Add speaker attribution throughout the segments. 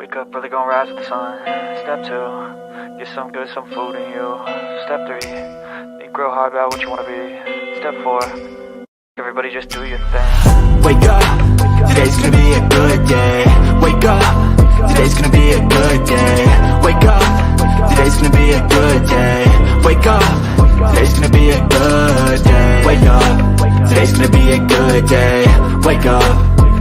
Speaker 1: Wake up, really gonna rise with the sun. Step 2, get some good, some food in you. Step 3, think real hard about what you wanna be. Step 4, everybody just do your thing.
Speaker 2: Wake up, today's gonna be a good day. Wake up, today's gonna be a good day. Wake up, today's gonna be a good day. Wake up, today's gonna be a good day. Wake up, today's gonna be a good day. Wake up,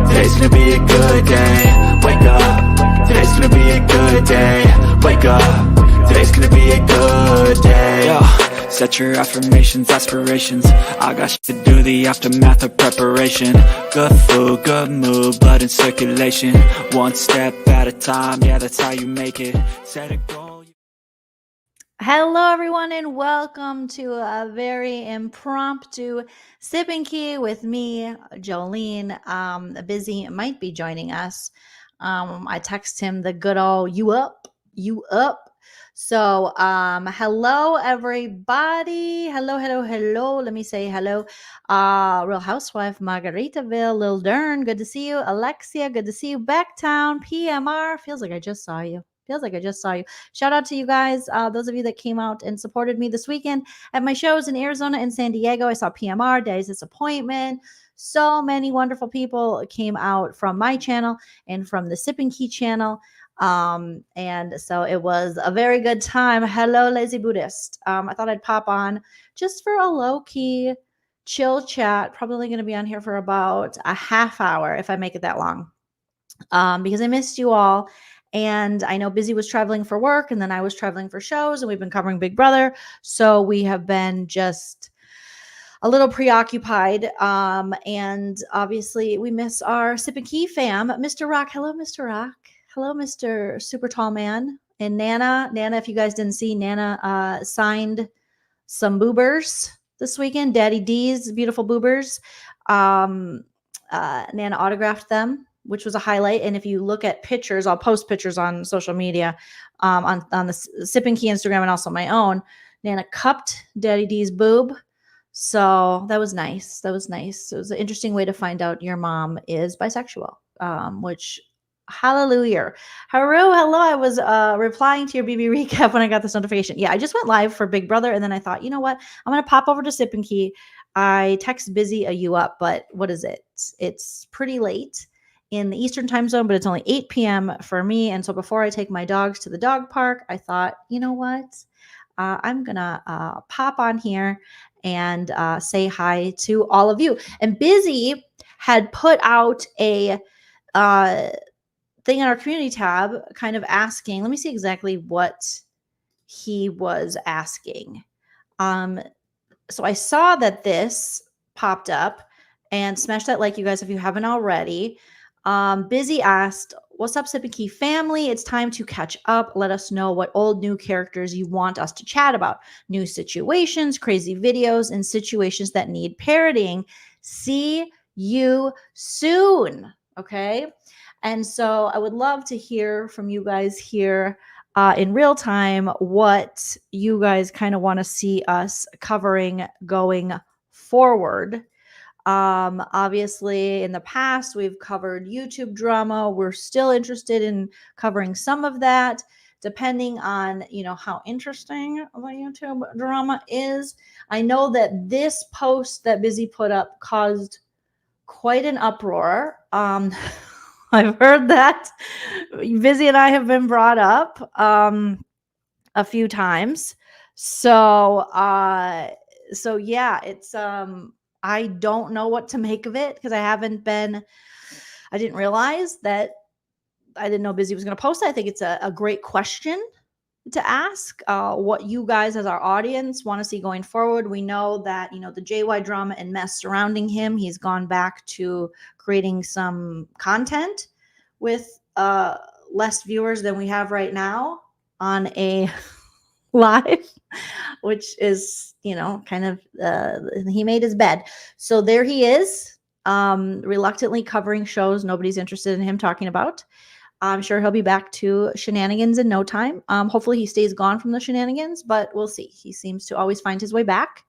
Speaker 2: today's gonna be a good day. Wake up, today's gonna be a good day. Wake up, today's gonna be a good day. Yo, set your affirmations, aspirations. I got shit to do, the aftermath of preparation. Good food, good mood, blood in circulation. One step at a time, yeah, that's how you make it. Set a goal.
Speaker 3: Hello, everyone, and welcome to a very impromptu Sip Ki with me, Joleen. Busy might be joining us. I text him the good old "you up, you up." So, hello, everybody. Hello. Let me say hello. Real Housewife, Margaritaville, Lil Dern, good to see you. Alexia, good to see you. Backtown, PMR, feels like I just saw you. Shout out to you guys, those of you that came out and supported me this weekend at my shows in Arizona and San Diego. I saw PMR, Daddy's Disappointment. So many wonderful people came out from my channel and from the Sip Ki channel. And so it was a very good time. Hello, Lazy Buddhist. I thought I'd pop on just for a low-key chill chat. Probably going to be on here for about a half hour if I make it that long, because I missed you all. And I know Busy was traveling for work, and then I was traveling for shows, and we've been covering Big Brother. So we have been just a little preoccupied. And obviously we miss our Sip Ki fam. Mr. Rock. Hello, Mr. Rock. Hello, Mr. Super Tall Man. And Nana, if you guys didn't see, Nana signed some boobers this weekend. Daddy D's beautiful boobers. Nana autographed them, which was a highlight. And if you look at pictures, I'll post pictures on social media, on the Sip Ki Instagram and also my own. Nana cupped Daddy D's boob. So that was nice. It was an interesting way to find out your mom is bisexual, which, hallelujah. Hello. I was replying to your BB recap when I got this notification. Yeah, I just went live for Big Brother, and then I thought, you know what? I'm going to pop over to Sip Ki. I text Busy a you up, but what is it? It's pretty late in the Eastern time zone, but it's only 8 p.m. for me. And so before I take my dogs to the dog park, I thought, you know what? I'm going to pop on here and say hi to all of you. And Busy had put out a thing in our community tab kind of asking, let me see exactly what he was asking. So I saw that this popped up, and smash that like, you guys, if you haven't already. Busy asked, what's up, Sip Ki family? It's time to catch up. Let us know what old new characters you want us to chat about. New situations, crazy videos, and situations that need parodying. See you soon. Okay. And so I would love to hear from you guys here in real time what you guys kind of want to see us covering going forward. Obviously in the past we've covered YouTube drama. We're still interested in covering some of that, depending on, how interesting the YouTube drama is. I know that this post that Busy put up caused quite an uproar. I've heard that Busy and I have been brought up a few times. So yeah, it's I don't know what to make of it, because I didn't realize that. I didn't know Busy was going to post it. I think it's a great question to ask, what you guys as our audience want to see going forward. We know that, the JY drama and mess surrounding him, he's gone back to creating some content with less viewers than we have right now on a live, which is, kind of, he made his bed. So there he is, reluctantly covering shows nobody's interested in him talking about. I'm sure he'll be back to shenanigans in no time. Hopefully he stays gone from the shenanigans, but we'll see. He seems to always find his way back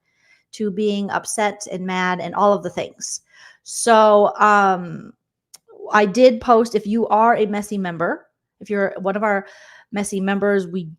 Speaker 3: to being upset and mad and all of the things. So I did post, if you are a Messy member, If you're one of our messy members, we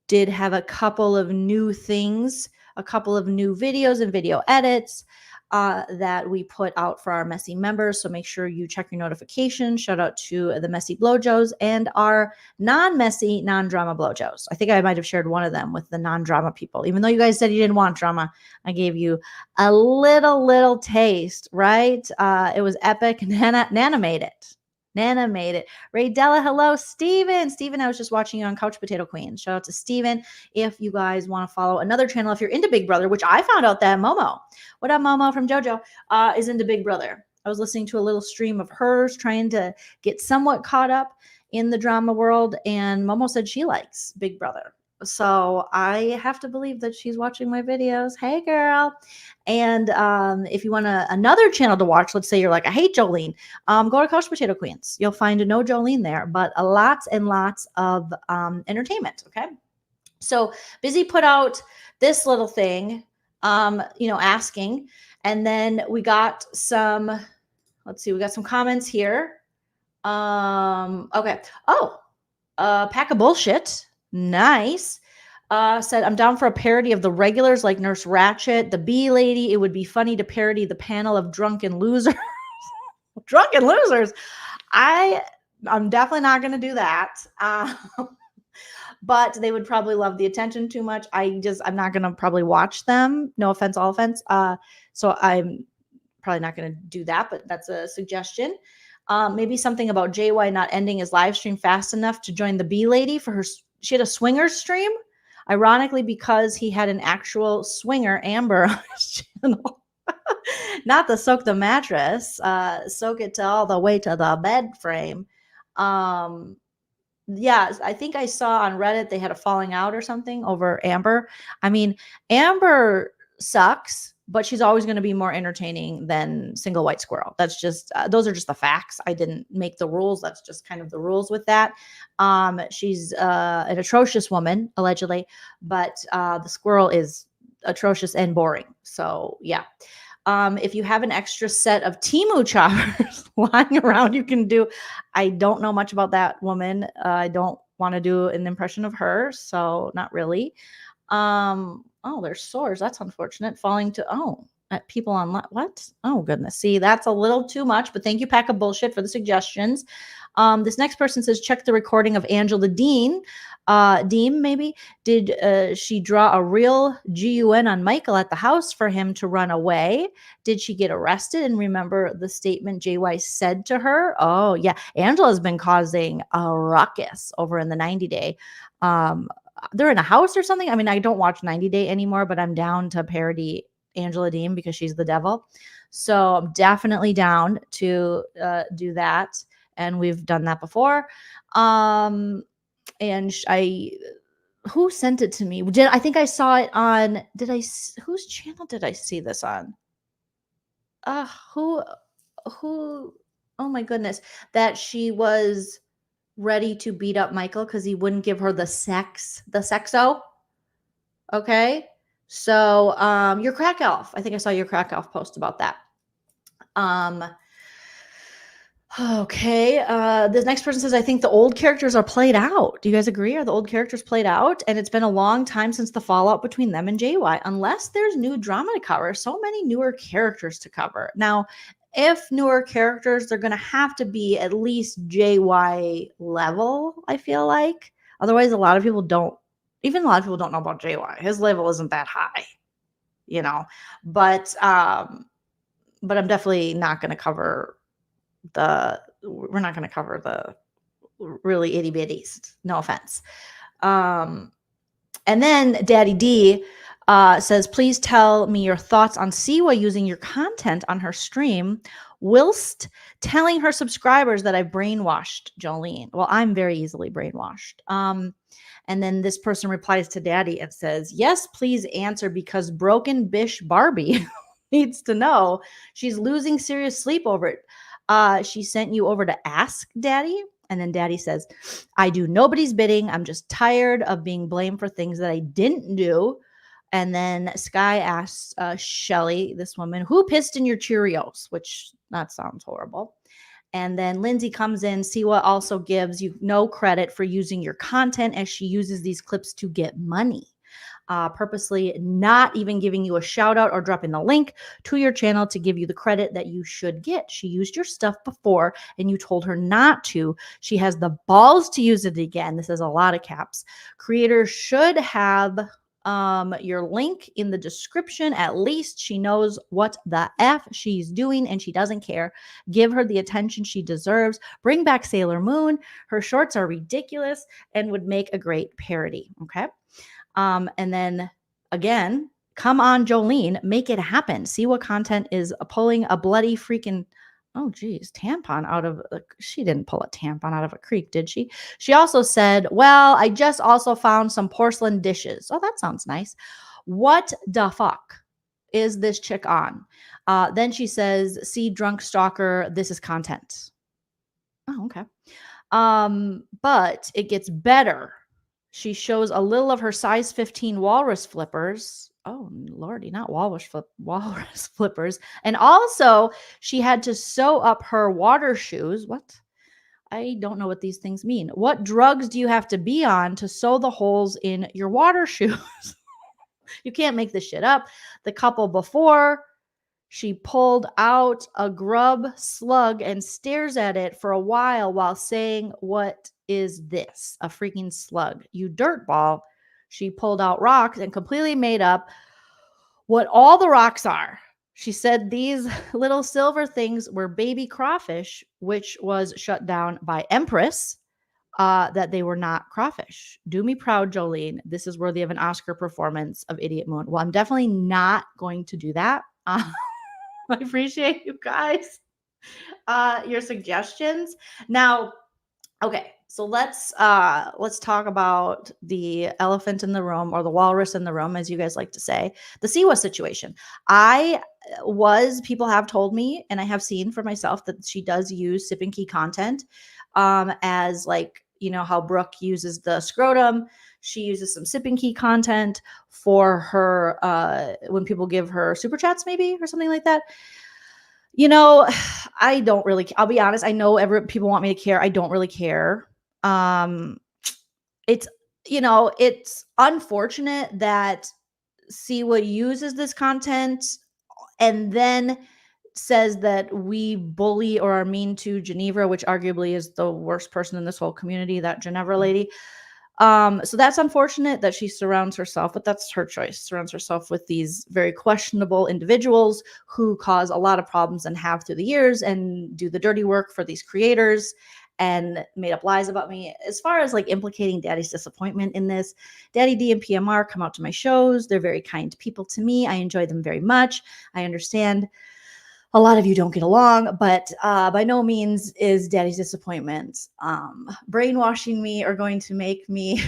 Speaker 3: did have a couple of new things, a couple of new videos and video edits that we put out for our messy members. So make sure you check your notifications. Shout out to the messy blowjos and our non-messy, non-drama blowjos. I think I might have shared one of them with the non-drama people. Even though you guys said you didn't want drama, I gave you a little taste, right? It was epic. Nana made it. Nana made it. Ray Della, hello. Steven, I was just watching you on Couch Potato Queen. Shout out to Steven. If you guys want to follow another channel, if you're into Big Brother, which I found out that Momo, what up, Momo from JoJo, is into Big Brother. I was listening to a little stream of hers trying to get somewhat caught up in the drama world, and Momo said she likes Big Brother. So I have to believe that she's watching my videos. Hey, girl. And if you want another channel to watch, let's say you're like, I hate Joleen, go to Couch Potato Queens. You'll find no Joleen there, but lots and lots of entertainment, okay? So Busy put out this little thing, asking, and then we got some, let's see, we got some comments here. Okay. Oh, pack of bullshit. Nice. Said, I'm down for a parody of the regulars like Nurse Ratched, the Bee Lady. It would be funny to parody the panel of drunken losers. Drunken losers. I'm definitely not going to do that. But they would probably love the attention too much. I'm not going to probably watch them. No offense, all offense. So I'm probably not going to do that, but that's a suggestion. Maybe something about JY not ending his live stream fast enough to join the Bee Lady for her. She had a swingers stream, ironically, because he had an actual swinger, Amber, on his channel. Not the soak the mattress, soak it to all the way to the bed frame. Yeah, I think I saw on Reddit they had a falling out or something over Amber. I mean, Amber sucks, but she's always going to be more entertaining than Single White Squirrel. That's just, those are just the facts. I didn't make the rules. That's just kind of the rules with that. She's an atrocious woman, allegedly, but the squirrel is atrocious and boring. So yeah. If you have an extra set of Temu choppers lying around, you can do. I don't know much about that woman. I don't want to do an impression of her, so not really. Oh, there's sores. That's unfortunate. Falling to at people online. What? Oh goodness. See, that's a little too much. But thank you, Pack of Bullshit, for the suggestions. This next person says, check the recording of Angela Dean. Deem, maybe. Did she draw a real GUN on Michael at the house for him to run away? Did she get arrested and remember the statement JY said to her? Oh, yeah. Angela's been causing a ruckus over in the 90 Day. They're in a house or something. I mean, I don't watch 90 Day anymore, but I'm down to parody Angela Dean because she's the devil. So I'm definitely down to do that. And we've done that before. And who sent it to me? I think I saw it on, whose channel did I see this on? Who, oh my goodness, that she was ready to beat up Michael because he wouldn't give her the sexo. Okay. So, your crack elf. I think I saw your crack elf post about that. Okay. The next person says, I think the old characters are played out. Do you guys agree? Are the old characters played out? And it's been a long time since the fallout between them and JY, unless there's new drama to cover. So many newer characters to cover. Now, if newer characters, they're going to have to be at least JY level, I feel like. Otherwise, a lot of people don't know about JY. His level isn't that high, but I'm definitely not going to cover we're not going to cover the really itty bitties. No offense. And then Daddy D says, please tell me your thoughts on Siwa using your content on her stream whilst telling her subscribers that I brainwashed Joleen. Well, I'm very easily brainwashed. And then this person replies to Daddy and says, yes, please answer because broken bish Barbie needs to know. She's losing serious sleep over it. She sent you over to ask Daddy. And then Daddy says, I do nobody's bidding. I'm just tired of being blamed for things that I didn't do. And then Sky asks Shelly, this woman, who pissed in your Cheerios? Which that sounds horrible. And then Lindsay comes in. Siwa also gives you no credit for using your content, as she uses these clips to get money. Purposely not even giving you a shout out or dropping the link to your channel to give you the credit that you should get. She used your stuff before and you told her not to. She has the balls to use it again. This is a lot of caps. Creators should have your link in the description. At least she knows what the F she's doing and she doesn't care. Give her the attention she deserves. Bring back Sailor Moon. Her shorts are ridiculous and would make a great parody. Okay. And then again, come on, Joleen, make it happen. See what content is pulling a bloody freaking, oh geez, tampon out of, she didn't pull a tampon out of a creek, did she? She also said, well, I just also found some porcelain dishes. Oh, that sounds nice. What the fuck is this chick on? Then she says, see, drunk stalker, this is content. Oh, okay. But it gets better. She shows a little of her size 15 walrus flippers. Oh, lordy, not walrus flippers. And also, she had to sew up her water shoes. What? I don't know what these things mean. What drugs do you have to be on to sew the holes in your water shoes? You can't make this shit up. The couple before, she pulled out a grub slug and stares at it for a while saying, what is this? A freaking slug. You dirtball. She pulled out rocks and completely made up what all the rocks are. She said these little silver things were baby crawfish, which was shut down by Empress, that they were not crawfish. Do me proud, Joleen. This is worthy of an Oscar performance of Idiot Moon. Well, I'm definitely not going to do that. I appreciate you guys, your suggestions. Now, okay, so let's talk about the elephant in the room, or the walrus in the room, as you guys like to say, the Siwa situation. People have told me, and I have seen for myself, that she does use sipandki content, as, like, you know how Brooke uses the scrotum. She uses some sipandki content for her, when people give her super chats, maybe, or something like that. You know, I don't really, I'll be honest. I know people want me to care. I don't really care. It's, it's unfortunate that Siwa uses this content and then says that we bully or are mean to Geneva, which arguably is the worst person in this whole community, that Geneva lady. So that's unfortunate that she surrounds herself, but that's her choice, surrounds herself with these very questionable individuals who cause a lot of problems and have through the years, and do the dirty work for these creators and made up lies about me. As far as like implicating Daddy's disappointment in this, Daddy D and PMR come out to my shows. They're very kind people to me. I enjoy them very much. I understand a lot of you don't get along, but by no means is Daddy's disappointment brainwashing me or going to make me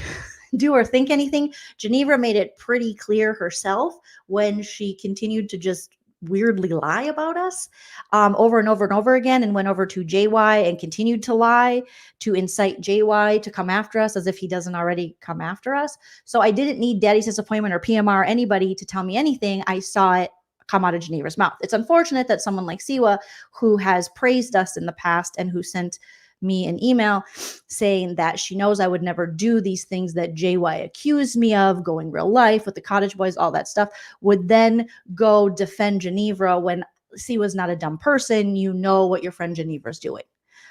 Speaker 3: do or think anything. Geneva made it pretty clear herself when she continued to just weirdly lie about us over and over and over again, and went over to JY and continued to lie to incite JY to come after us, as if he doesn't already come after us. So I didn't need Daddy's disappointment or PMR or anybody to tell me anything. I saw it come out of Geneva's mouth. It's unfortunate that someone like Siwa, who has praised us in the past and who sent me an email saying that she knows I would never do these things that JY accused me of, going real life with the cottage boys, all that stuff, would then go defend Geneva when Siwa's not a dumb person. You know what your friend Geneva's doing.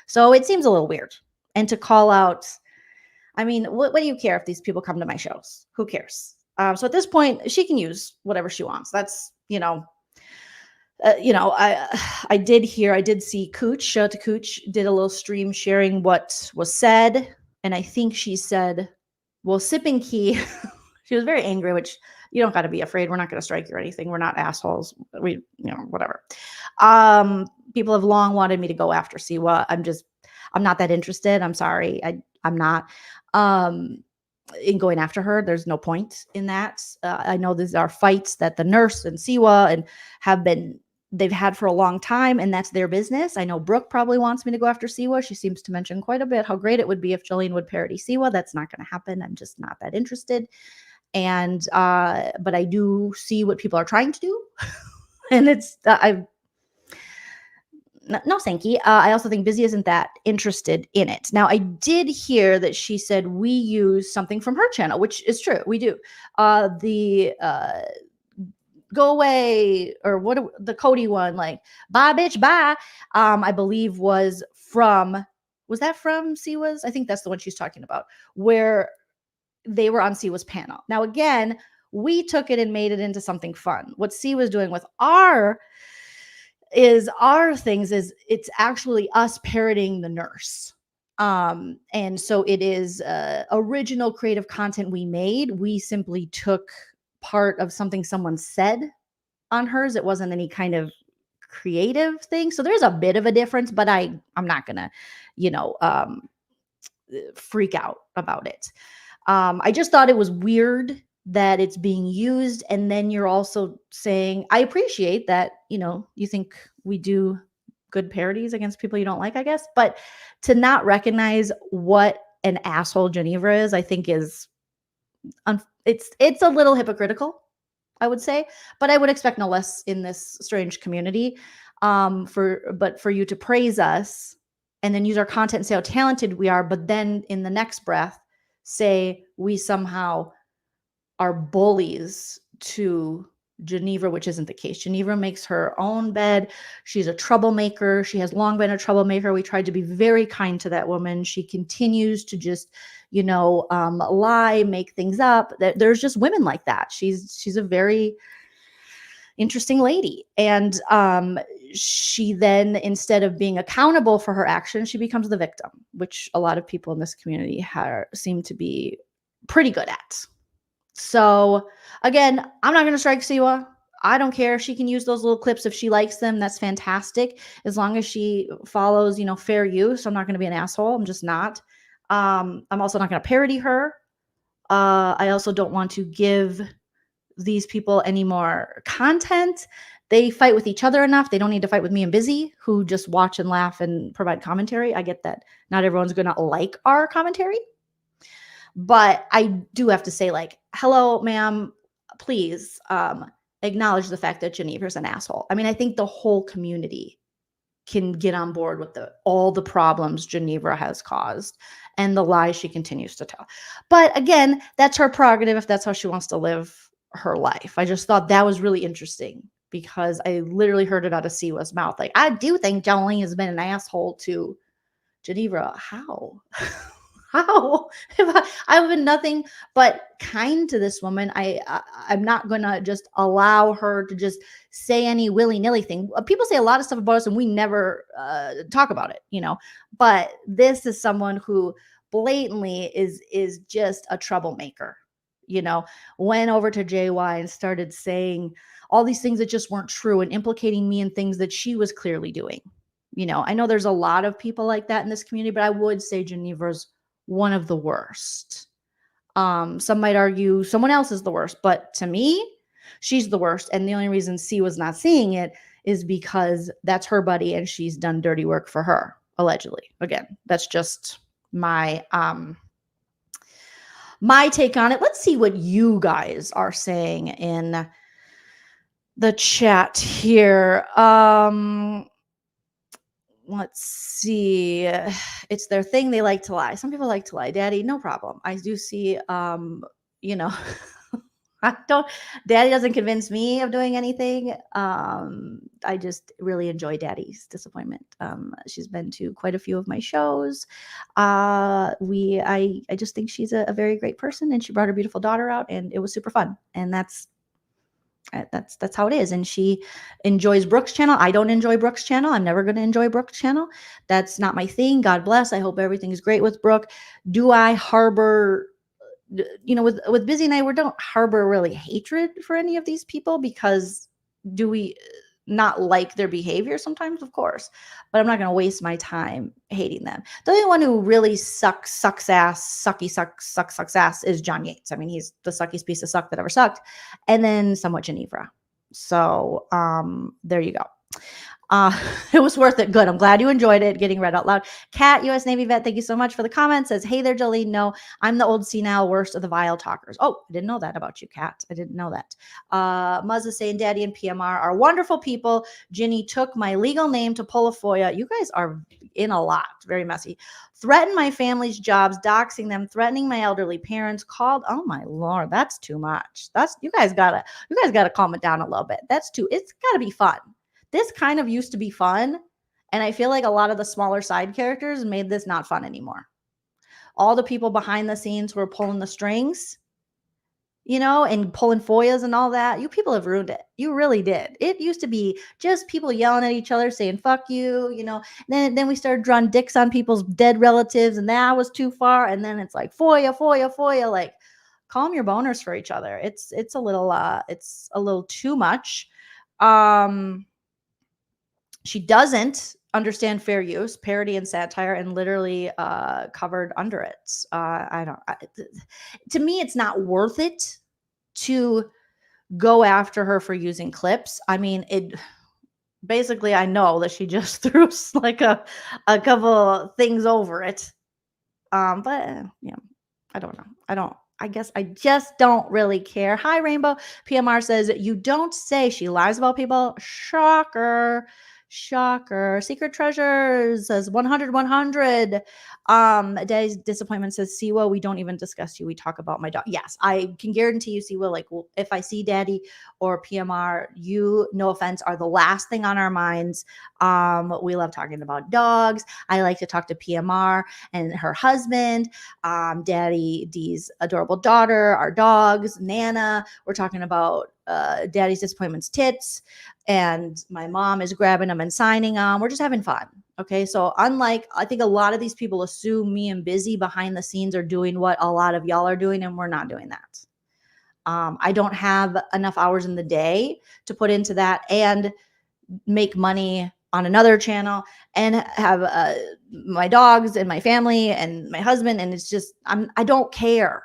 Speaker 3: So it seems a little weird. And to call out, I mean, what do you care if these people come to my shows? Who cares? So at this point, she can use whatever she wants. That's, I did see Cooch, shout out to Cooch, did a little stream sharing what was said. And I think she said, well, sipandki, she was very angry, which you don't got to be afraid. We're not going to strike you or anything. We're not assholes. Whatever. People have long wanted me to go after Siwa. I'm not that interested. I'm sorry. I'm not. In going after her, there's no point in that. I know these are fights that the nurse and Siwa they've had for a long time, and that's their business. I know Brooke probably wants me to go after Siwa. She seems to mention quite a bit how great it would be if Joleen would parody Siwa. That's not going to happen. I'm just not that interested. And but I do see what people are trying to do, and it's no, Sankey. I also think Busy isn't that interested in it. Now, I did hear that she said we use something from her channel, which is true. We do. The go away, or what, the Cody one, like bye bitch bye, I believe was that from Siwa's? I think that's the one she's talking about, where they were on Siwa's panel. Now again, we took it and made it into something fun. What Siwa's doing with our things is it's actually us parroting the nurse. And so it is original creative content we made. We simply took part of something someone said on hers. It wasn't any kind of creative thing. So there's a bit of a difference, but I'm not gonna, freak out about it. I just thought it was weird that it's being used. And then you're also saying, I appreciate that, you think we do good parodies against people you don't like, I guess. But to not recognize what an asshole Geneva is, I think is, it's a little hypocritical, I would say. But I would expect no less in this strange community. But for you to praise us and then use our content and say how talented we are, but then in the next breath say we somehow are bullies to Geneva, which isn't the case. Geneva makes her own bed. She's a troublemaker. She has long been a troublemaker. We tried to be very kind to that woman. She continues to just, lie, make things up. There's just women like that. She's a very interesting lady. And she then, instead of being accountable for her actions, she becomes the victim, which a lot of people in this community seem to be pretty good at. So again, I'm not going to strike Siwa. I don't care. She can use those little clips if she likes them. That's fantastic. As long as she follows, fair use. I'm not going to be an asshole. I'm just not. I'm also not going to parody her. I also don't want to give these people any more content. They fight with each other enough. They don't need to fight with me and Busy, who just watch and laugh and provide commentary. I get that not everyone's going to like our commentary. But I do have to say, like, hello, ma'am, please acknowledge the fact that Geneva's an asshole. I mean, I think the whole community can get on board with all the problems Geneva has caused and the lies she continues to tell. But again, that's her prerogative if that's how she wants to live her life. I just thought that was really interesting because I literally heard it out of Siwa's mouth. Like, I do think Joleen has been an asshole to Geneva. How? How? I've been nothing but kind to this woman. I'm not gonna just allow her to just say any willy-nilly thing. People say a lot of stuff about us and we never talk about it, But this is someone who blatantly is just a troublemaker. Went over to JY and started saying all these things that just weren't true and implicating me in things that she was clearly doing. I know there's a lot of people like that in this community, but I would say Geneva's one of the worst. Some might argue someone else is the worst, but to me, she's the worst. And the only reason C was not seeing it is because that's her buddy and she's done dirty work for her, allegedly. Again, that's just my take on it. Let's see what you guys are saying in the chat here. Let's see. It's their thing. They like to lie. Some people like to lie. Daddy, no problem. I do see, Daddy doesn't convince me of doing anything. I just really enjoy Daddy's disappointment. She's been to quite a few of my shows. I just think she's a very great person and she brought her beautiful daughter out and it was super fun. And that's how it is. And she enjoys Brooke's channel. I don't enjoy Brooke's channel. I'm never going to enjoy Brooke's channel. That's not my thing. God bless. I hope everything is great with Brooke. Do I harbor, with Busy and I, we don't harbor really hatred for any of these people because do we not like their behavior sometimes? Of course. But I'm not going to waste my time hating them. The only one who really sucks ass is John Yates. I mean, he's the suckiest piece of suck that ever sucked. And then somewhat Geneva. So there you go. It was worth it. Good. I'm glad you enjoyed it. Getting read out loud. Kat, U.S. Navy vet, thank you so much for the comment. Says, hey there, Joleen. No, I'm the old senile worst of the vile talkers. Oh, I didn't know that about you, Kat. I didn't know that. Muzz is saying, Daddy and PMR are wonderful people. Ginny took my legal name to pull a FOIA. You guys are in a lot. Very messy. Threatened my family's jobs, doxing them, threatening my elderly parents, called. Oh my Lord, that's too much. You guys gotta calm it down a little bit. It's gotta be fun. This kind of used to be fun. And I feel like a lot of the smaller side characters made this not fun anymore. All the people behind the scenes who were pulling the strings, and pulling FOIAs and all that. You people have ruined it. You really did. It used to be just people yelling at each other, saying, fuck you, Then we started drawing dicks on people's dead relatives, and that was too far. And then it's like FOIA, FOIA, FOIA. Like, calm your boners for each other. It's a little too much. She doesn't understand fair use, parody, and satire, and literally covered under it. To me, it's not worth it to go after her for using clips. I mean, basically, I know that she just threw like a couple things over it. But yeah, I don't know. I guess I just don't really care. Hi, Rainbow. PMR says, you don't say she lies about people. Shocker. Secret Treasures says 100. Daddy's Disappointment says, Siwa, we don't even discuss you. We talk about my dog. Yes, I can guarantee you, Siwa, like, if I see Daddy or PMR, you, no offense, are the last thing on our minds. We love talking about dogs. I like to talk to PMR and her husband, Daddy D's adorable daughter, our dogs, Nana. We're talking about Daddy's Disappointment's tits, and my mom is grabbing them and signing them. We're just having fun. Okay. So unlike, I think a lot of these people assume me and Busy behind the scenes are doing what a lot of y'all are doing, and we're not doing that. I don't have enough hours in the day to put into that and make money on another channel and have my dogs and my family and my husband. And it's just, I don't care.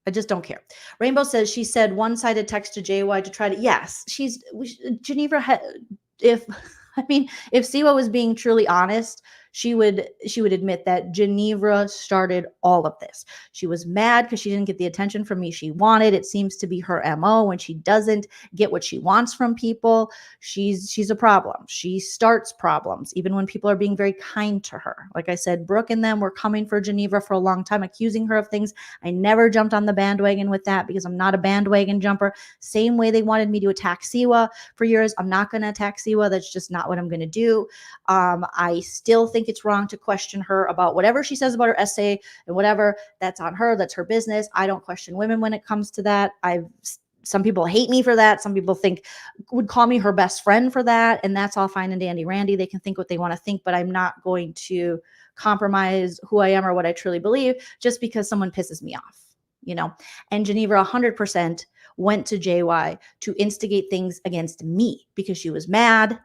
Speaker 3: I just don't care. Rainbow says, she said one-sided text to JY to try to, yes, Geneva if Siwa was being truly honest, she would admit that Geneva started all of this. She was mad because she didn't get the attention from me she wanted. It seems to be her MO. When she doesn't get what she wants from people, she's a problem. She starts problems, even when people are being very kind to her. Like I said, Brooke and them were coming for Geneva for a long time, accusing her of things. I never jumped on the bandwagon with that because I'm not a bandwagon jumper. Same way they wanted me to attack Siwa for years. I'm not going to attack Siwa. That's just not what I'm going to do. I still think it's wrong to question her about whatever she says about her essay and whatever. That's on her. That's her business. I don't question women when it comes to that. Some people hate me for that. Some people would call me her best friend for that. And that's all fine and dandy Randy. They can think what they want to think, but I'm not going to compromise who I am or what I truly believe just because someone pisses me off, And Geneva 100% went to JY to instigate things against me because she was mad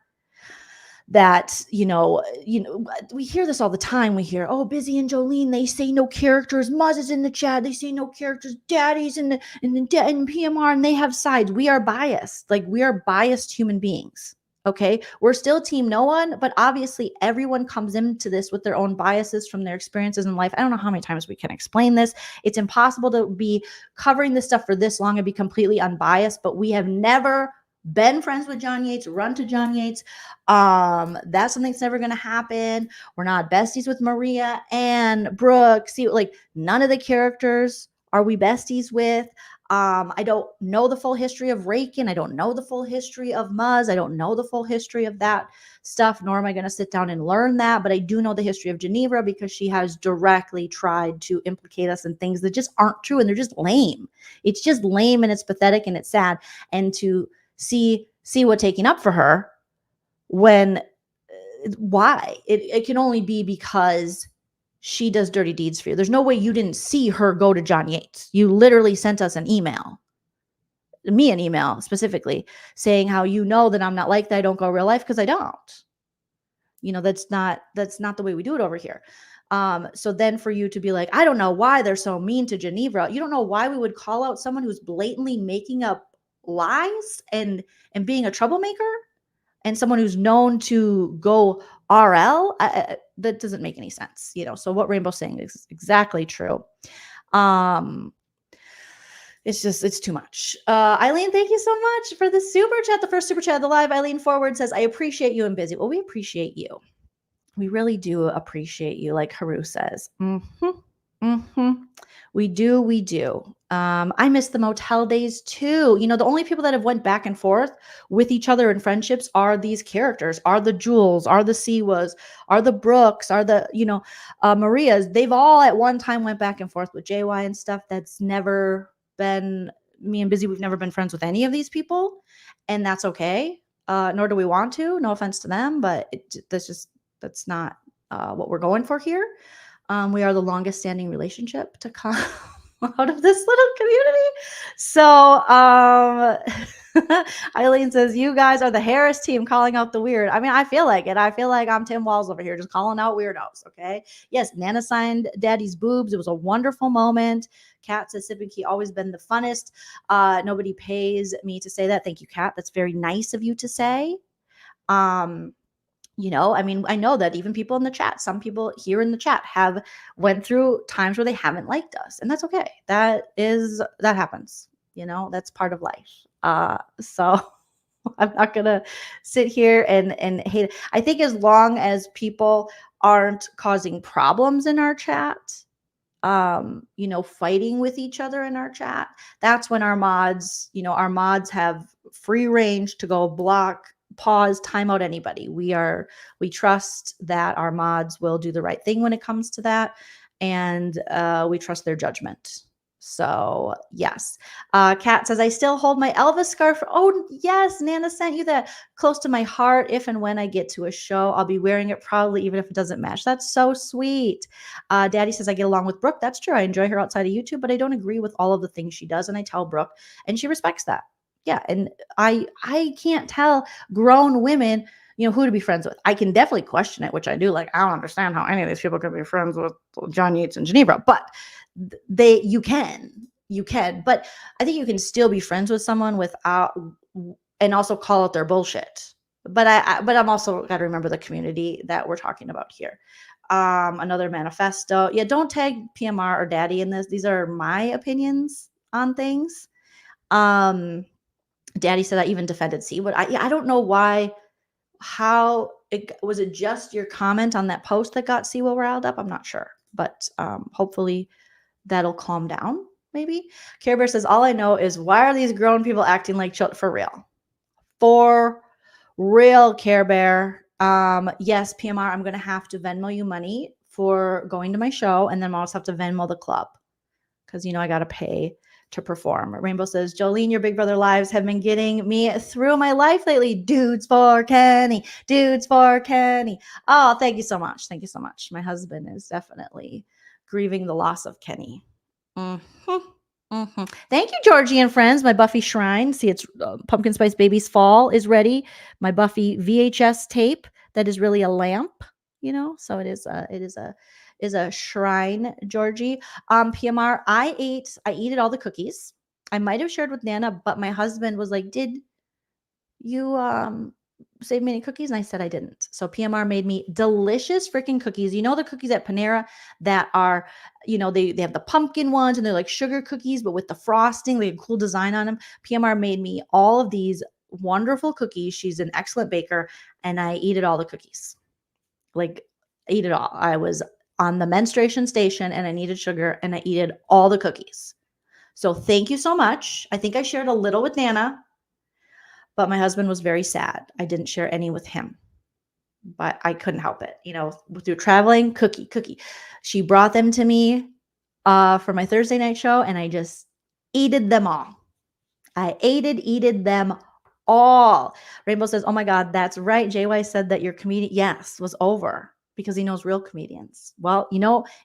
Speaker 3: that, we hear this all the time. We hear, oh, Busy and Joleen, they say no characters. Muzz is in the chat. They say no characters. Daddy's and PMR, and they have sides. We are biased. Like, we are biased human beings. Okay. We're still team no one, but obviously everyone comes into this with their own biases from their experiences in life. I don't know how many times we can explain this. It's impossible to be covering this stuff for this long and be completely unbiased, but we have never been friends with John Yates, run to John Yates. That's something that's never going to happen. We're not besties with Maria and Brooke. See, like, none of the characters are we besties with. I don't know the full history of Rakin. I don't know the full history of Muzz. I don't know the full history of that stuff, nor am I going to sit down and learn that. But I do know the history of Geneva because she has directly tried to implicate us in things that just aren't true, and they're just lame. It's just lame, and it's pathetic, and it's sad. And to see what taking up for her when why it can only be because she does dirty deeds for you. There's no way you didn't see her go to John Yates. You literally sent us an email, me an email specifically, saying how that I'm not like that. I don't go real life because I don't. That's not the way we do it over here. So then for you to be like, I don't know why they're so mean to Geneva. You don't know why we would call out someone who's blatantly making up lies and being a troublemaker. and someone who's known to go RL, that doesn't make any sense, So what Rainbow's saying is exactly true. It's too much. Eileen, thank you so much for the super chat. The first super chat of the live. Eileen Forward says, I appreciate you and busy. Well, we appreciate you. We really do appreciate you, like Haru says. We do. I miss the motel days too. The only people that have went back and forth with each other in friendships are these characters, are the Jules, are the Siwas, are the Brooks, are the, Marias. They've all at one time went back and forth with JY and stuff. That's never been me and Busy. We've never been friends with any of these people, and that's okay. Nor do we want to. No offense to them, but that's not what we're going for here. We are the longest standing relationship to come out of this little community. So Eileen says, you guys are the Harris team calling out the weird. I mean, I feel like it. I feel like I'm Tim Walls over here just calling out weirdos. Okay. Yes. Nana signed Daddy's boobs. It was a wonderful moment. Kat says, Sip Ki always been the funnest. Nobody pays me to say that. Thank you, Kat. That's very nice of you to say. I mean, I know that even people in the chat, some people here in the chat have went through times where they haven't liked us, and that's okay. That happens. That's part of life. So I'm not gonna sit here and hate it. I think as long as people aren't causing problems in our chat, fighting with each other in our chat, that's when our mods have free range to go block, pause, time out anybody. We trust that our mods will do the right thing when it comes to that, and we trust their judgment. So yes. Kat says, I still hold my Elvis scarf. Oh yes, Nana sent you that. Close to my heart. If and when I get to a show, I'll be wearing it probably, even if it doesn't match. That's so sweet. Daddy says, I get along with Brooke. That's true. I enjoy her outside of YouTube, but I don't agree with all of the things she does, and I tell Brooke, and she respects that. Yeah, and I can't tell grown women, who to be friends with. I can definitely question it, which I do. Like, I don't understand how any of these people can be friends with John Yates and Geneva, but you can, but I think you can still be friends with someone without, and also call out their bullshit. But I'm also got to remember the community that we're talking about here. Another manifesto. Yeah, don't tag PMR or Daddy in this. These are my opinions on things. Daddy said I even defended Siwa. I don't know why. How was it just your comment on that post that got Siwa riled up? I'm not sure, but hopefully that'll calm down. Maybe. Care Bear says, all I know is, why are these grown people acting like children? For real, Care Bear. Yes, PMR, I'm going to have to Venmo you money for going to my show, and then I'll also have to Venmo the club because, I got to pay to perform. Rainbow says, Joleen, your Big Brother lives have been getting me through my life lately. Dudes for Kenny. Oh, thank you so much. Thank you so much. My husband is definitely grieving the loss of Kenny. Thank you, Georgie and friends. My Buffy shrine. See, it's Pumpkin Spice Baby's Fall is ready. My Buffy VHS tape that is really a lamp, so it is a shrine, Georgie. PMR, I ate all the cookies. I might have shared with Nana, but my husband was like, did you save me any cookies? And I said I didn't. So PMR made me delicious freaking cookies. The cookies at Panera that are, they have the pumpkin ones, and they're like sugar cookies, but with the frosting, like a cool design on them. PMR made me all of these wonderful cookies. She's an excellent baker, and I ate all the cookies. Like, ate it all. I was on the menstruation station and I needed sugar, and I ate all the cookies. So thank you so much. I think I shared a little with Nana, but my husband was very sad. I didn't share any with him, but I couldn't help it. Through traveling, cookie. She brought them to me for my Thursday night show, and I just ate them all. I ate them all. Rainbow says, oh my God, that's right. JY said that your comedian, yes, was over because he knows real comedians. Well,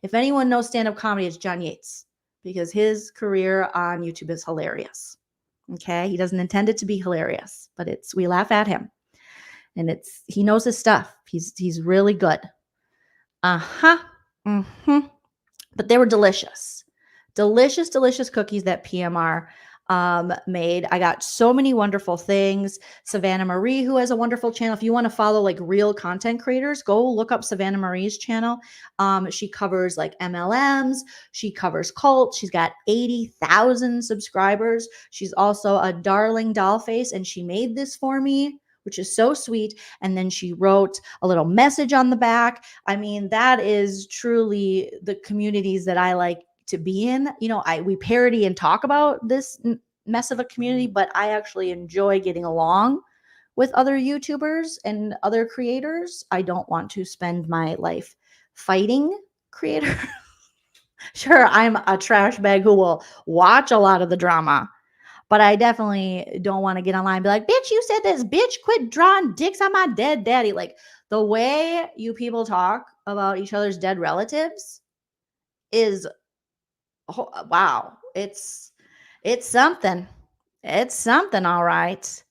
Speaker 3: if anyone knows stand-up comedy, it's John Yates, because his career on YouTube is hilarious. Okay. He doesn't intend it to be hilarious, but we laugh at him, and he knows his stuff. He's really good. But they were delicious, delicious cookies that PMR made. I got so many wonderful things. Savannah Marie, who has a wonderful channel. If you want to follow like real content creators, go look up Savannah Marie's channel. She covers like MLMs. She covers cults. She's got 80,000 subscribers. She's also a darling doll face, and she made this for me, which is so sweet. And then she wrote a little message on the back. I mean, that is truly the communities that I like to be in. You know, we parody and talk about this mess of a community, but I actually enjoy getting along with other YouTubers and other creators. I don't want to spend my life fighting creators. Sure, I'm a trash bag who will watch a lot of the drama, but I definitely don't want to get online and be like, bitch, you said this, bitch, quit drawing dicks on my dead daddy. Like, the way you people talk about each other's dead relatives is, wow, it's something. It's something, all right.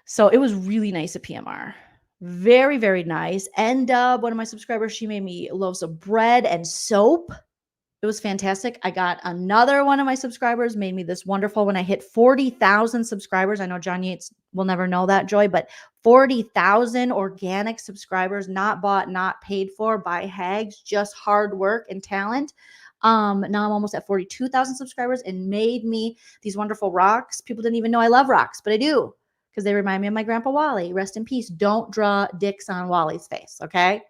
Speaker 3: So it was really nice at PMR. Very, very nice. And one of my subscribers, she made me loaves of bread and soap. It was fantastic. I got another one of my subscribers made me this wonderful when I hit 40,000 subscribers. I know John Yates will never know that joy, but 40,000 organic subscribers, not bought, not paid for by hags, just hard work and talent. Now I'm almost at 42,000 subscribers, and made me these wonderful rocks. People didn't even know I love rocks, but I do, because they remind me of my grandpa Wally. Rest in peace. Don't draw dicks on Wally's face, okay?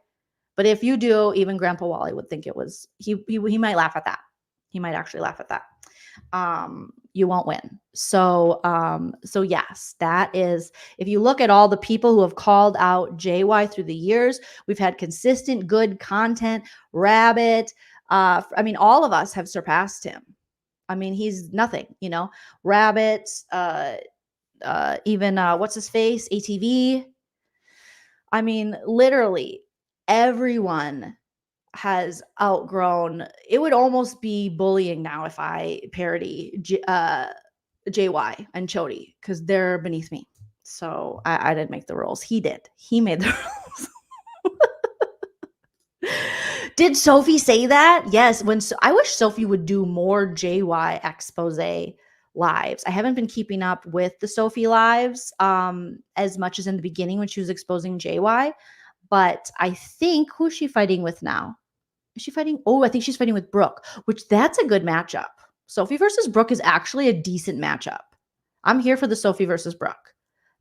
Speaker 3: But if you do, even Grandpa Wally would think it was, he might laugh at that. He might actually laugh at that. You won't win. So yes, that is, if you look at all the people who have called out JY through the years, we've had consistent good content. Rabbit, I mean, all of us have surpassed him. I mean, he's nothing, you know. Rabbit, even what's his face, ATV. I mean, literally everyone has outgrown. It would almost be bullying now if I parody JY and Chody, because they're beneath me. So I didn't make the rules. He did. He made the rules. Did Sophie say that? Yes. I wish Sophie would do more JY expose lives. I haven't been keeping up with the Sophie lives as much as in the beginning when she was exposing JY. But I think, who's she fighting with now? Is she fighting? Oh, I think she's fighting with Brooke, which that's a good matchup. Sophie versus Brooke is actually a decent matchup. I'm here for the Sophie versus Brooke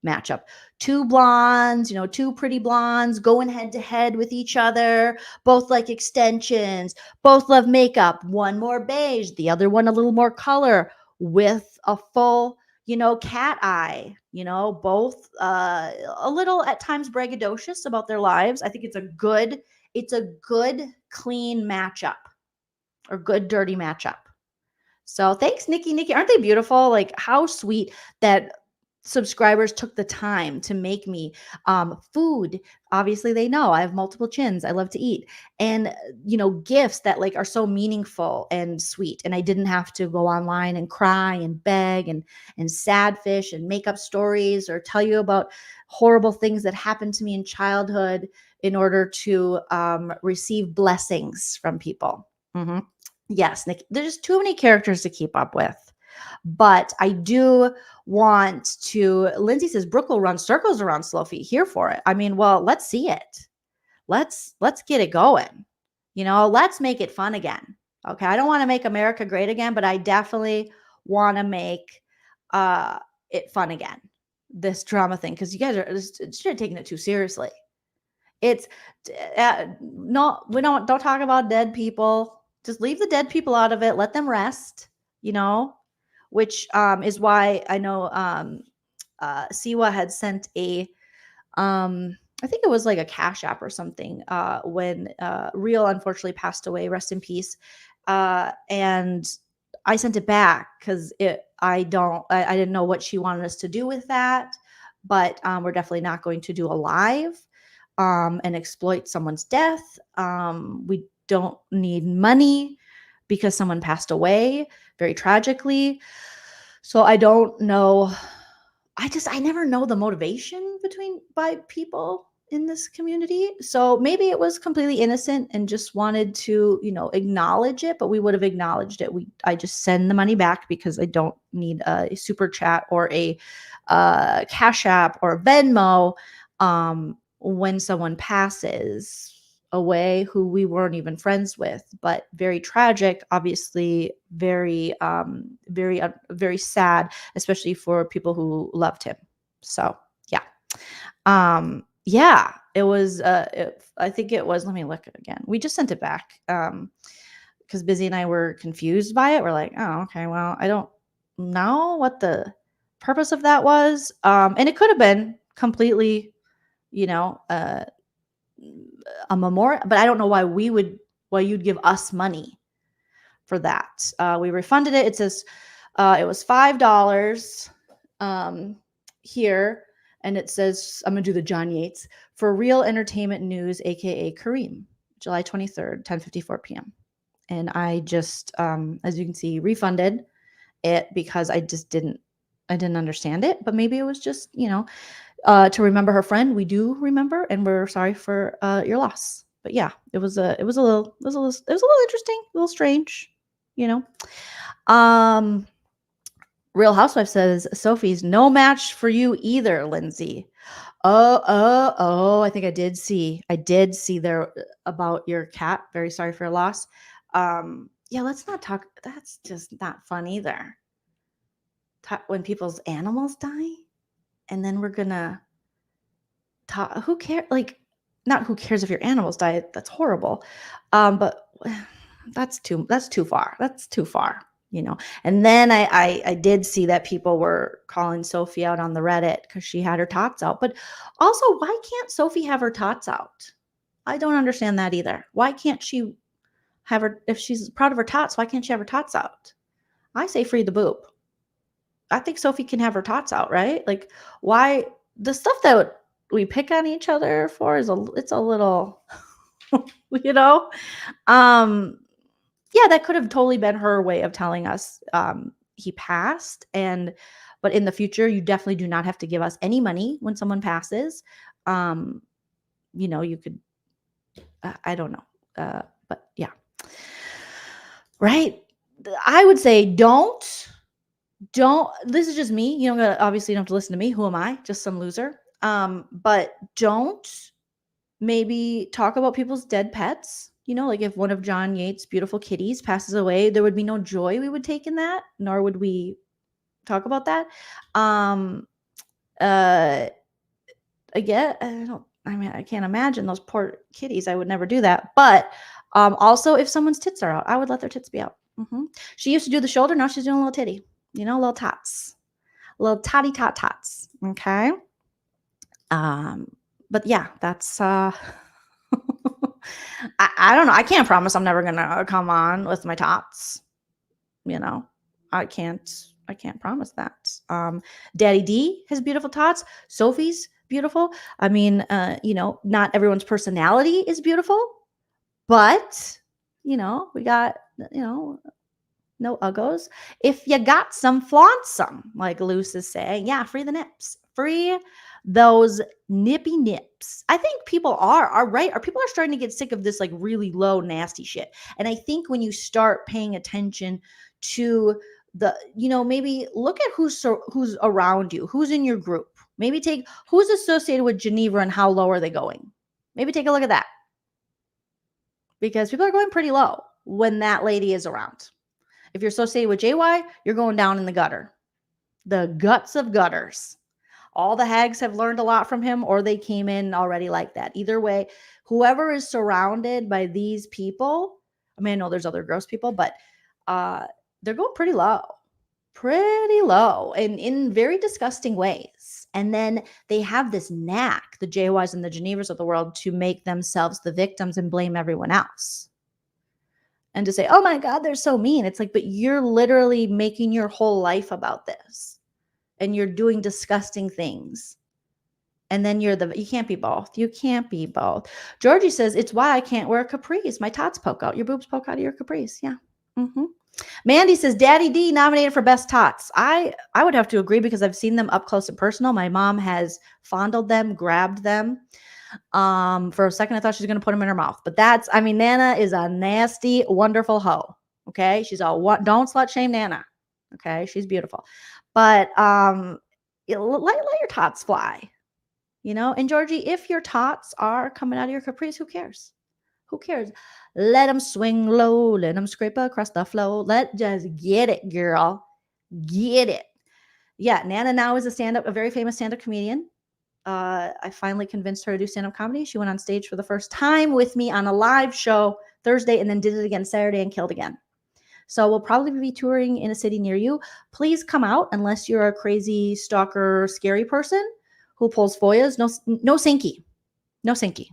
Speaker 3: matchup. Two blondes, you know, two pretty blondes going head to head with each other. Both like extensions. Both love makeup. One more beige, the other one a little more color, with a full, you know, cat eye. You know, both a little at times braggadocious about their lives. I think it's a good clean matchup, or good dirty matchup. So thanks, Nikki. Aren't they beautiful? Like, how sweet that subscribers took the time to make me food. Obviously, they know I have multiple chins. I love to eat. And, you know, gifts that like are so meaningful and sweet. And I didn't have to go online and cry and beg and sad fish and make up stories or tell you about horrible things that happened to me in childhood in order to receive blessings from people. Mm-hmm. Yes, Nick, there's too many characters to keep up with. But I do want to, Lindsay says, Brooke will run circles around Sophie. Here for it. I mean, well, let's see it. Let's get it going. You know, let's make it fun again. Okay. I don't want to make America great again, but I definitely want to make it fun again. This drama thing. Because you guys are just taking it too seriously. It's no, we don't talk about dead people. Just leave the dead people out of it. Let them rest, you know, which is why I know Siwa had sent a, I think it was like a Cash App or something when Real unfortunately passed away, rest in peace. And I sent it back because I didn't know what she wanted us to do with that. But we're definitely not going to do a live and exploit someone's death. We don't need money because someone passed away very tragically. So I don't know. I never know the motivation by people. in this community. So maybe it was completely innocent and just wanted to, acknowledge it, but we would have acknowledged it. I just send the money back because I don't need a super chat or a Cash App or Venmo when someone passes away who we weren't even friends with. But very tragic, obviously, very very sad, especially for people who loved him. So yeah, it was I think it was, let me look again. We just sent it back because Busy and I were confused by it. We're like, oh, okay, well, I don't know what the purpose of that was. And it could have been completely, a memorial, but I don't know why you'd give us money for that. We refunded it. It says it was $5 here, and it says, I'm gonna do the John Yates, for Real Entertainment News, aka Kareem, July 23rd, 10:54 p.m. And I just, as you can see, refunded it because I didn't understand it. But maybe it was just, to remember her friend. We do remember, and we're sorry for your loss. But yeah, it was a little interesting, a little strange, Real Housewife says, Sophie's no match for you either, Lindsay. Oh, I think I did see there about your cat. Very sorry for your loss. Yeah, let's not talk. That's just not fun either. When people's animals die, and then we're gonna talk. Who cares? Like, not who cares if your animals die? That's horrible. But that's too far. That's too far. And then I did see that people were calling Sophie out on the Reddit because she had her tots out. But also, why can't Sophie have her tots out? I don't understand that either. Why can't she have her, if she's proud of her tots, why can't she have her tots out? I say free the boob. I think Sophie can have her tots out, right? Like, why the stuff that we pick on each other for it's a little, yeah, that could have totally been her way of telling us he passed. But in the future, you definitely do not have to give us any money when someone passes. You could, I don't know. But yeah. Right. I would say don't, this is just me. Obviously you don't have to listen to me. Who am I? Just some loser. But don't maybe talk about people's dead pets. Like if one of John Yates' beautiful kitties passes away, there would be no joy we would take in that, nor would we talk about that. I can't imagine those poor kitties. I would never do that. But also, if someone's tits are out, I would let their tits be out. She used to do the shoulder. Now she's doing a little titty, little tots, little totty tots. Okay. But yeah, that's, I don't know. I can't promise I'm never going to come on with my tots. I can't promise that. Daddy D has beautiful tots. Sophie's beautiful. I mean, not everyone's personality is beautiful, but, we got, no uggos. If you got some, flaunt some, like Luce is saying. Yeah, free the nips. Free those nippy nips. I think people are right. People are starting to get sick of this like really low, nasty shit. And I think when you start paying attention to the, maybe look at who's around you, who's in your group. Maybe take who's associated with Geneva and how low are they going. Maybe take a look at that. Because people are going pretty low when that lady is around. If you're associated with JY, you're going down in the gutter. The guts of gutters. All the hags have learned a lot from him, or they came in already like that. Either way, whoever is surrounded by these people, I mean, I know there's other gross people, but they're going pretty low, and in very disgusting ways. And then they have this knack, the JYs and the Genevas of the world, to make themselves the victims and blame everyone else. And to say, oh my God, they're so mean. It's like, but you're literally making your whole life about this. And you're doing disgusting things. And then you can't be both. You can't be both. Georgie says, it's why I can't wear capris. My tots poke out. Your boobs poke out of your capris. Yeah. Mandy says, Daddy D nominated for best tots. I would have to agree because I've seen them up close and personal. My mom has fondled them, grabbed them. For a second, I thought she was going to put them in her mouth, but Nana is a nasty, wonderful hoe. Okay. She's all, what? Don't slut shame Nana. Okay. She's beautiful, but, let your tots fly, and Georgie, if your tots are coming out of your capris, who cares? Who cares? Let them swing low. Let them scrape across the floor. Just get it, girl. Get it. Yeah. Nana now is a very famous stand-up comedian. I finally convinced her to do stand-up comedy. She went on stage for the first time with me on a live show Thursday and then did it again Saturday and killed again. So we'll probably be touring in a city near you. Please come out unless you're a crazy stalker, scary person who pulls FOIAs. No sinky. No sinky.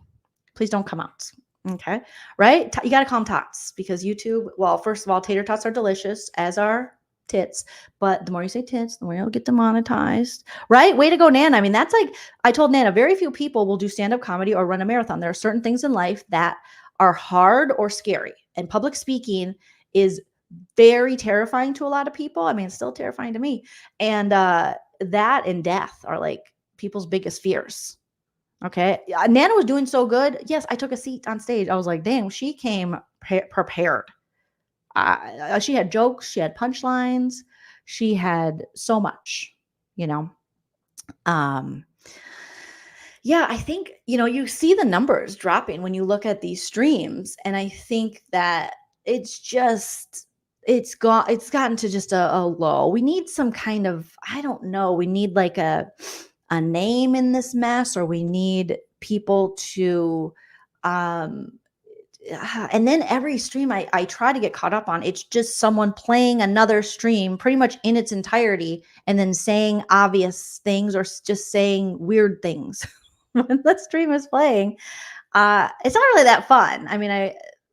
Speaker 3: Please don't come out. Okay. Right? You got to call them tots because YouTube, well, first of all, tater tots are delicious, as are tits. But the more you say tits, the more you'll get demonetized. Right? Way to go, Nana. I mean, that's like, I told Nana, very few people will do stand-up comedy or run a marathon. There are certain things in life that are hard or scary. And public speaking is very terrifying to a lot of people. I mean, it's still terrifying to me. And that and death are like people's biggest fears. Okay. Nana was doing so good. Yes, I took a seat on stage. I was like, damn, she came prepared. She had jokes. She had punchlines. She had so much, yeah, I think, you see the numbers dropping when you look at these streams. And I think that it's gotten to just a low. We need some kind of, I don't know, we need like a name in this mess, or we need people to, and then every stream I try to get caught up on, it's just someone playing another stream pretty much in its entirety and then saying obvious things or just saying weird things when the stream is playing. It's not really that fun. I mean,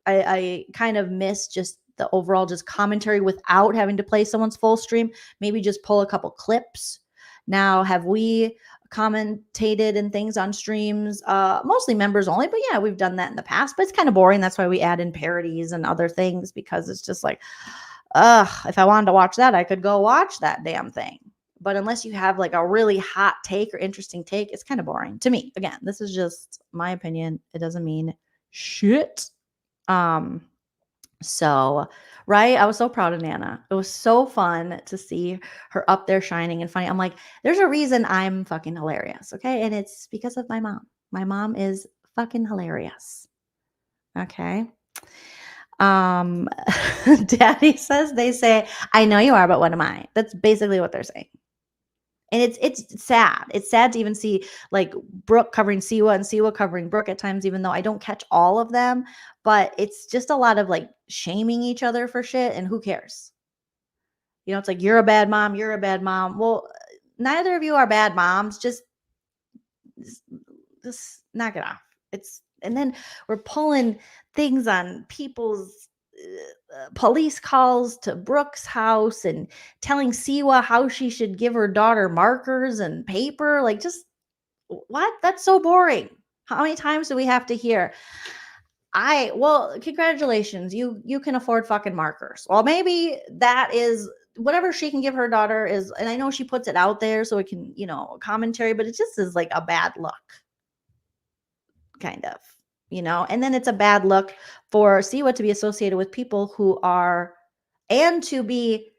Speaker 3: I kind of miss just the overall just commentary without having to play someone's full stream. Maybe just pull a couple clips. Now, have we commentated and things on streams? Mostly members only, but yeah, we've done that in the past, but it's kind of boring. That's why we add in parodies and other things, because it's just like, if I wanted to watch that, I could go watch that damn thing. But unless you have like a really hot take or interesting take, it's kind of boring to me. Again, this is just my opinion. It doesn't mean shit. So, right. I was so proud of Nana. It was so fun to see her up there shining and funny. I'm like, there's a reason I'm fucking hilarious. Okay. And it's because of my mom. My mom is fucking hilarious. Okay. Daddy says, they say, I know you are, but what am I? That's basically what they're saying. And it's sad. It's sad to even see like Brooke covering Siwa and Siwa covering Brooke at times, even though I don't catch all of them. But it's just a lot of like shaming each other for shit. And who cares? It's like, you're a bad mom. You're a bad mom. Well, neither of you are bad moms. Just knock it off. And then we're pulling things on people's police calls to Brooke's house and telling Siwa how she should give her daughter markers and paper. Like, just what? That's so boring. How many times do we have to hear? Well, congratulations. You can afford fucking markers. Well, maybe that is whatever she can give her daughter is, and I know she puts it out there so it can, commentary, but it just is like a bad look. Kind of. And then it's a bad look for Siwa to be associated with people who are, and to be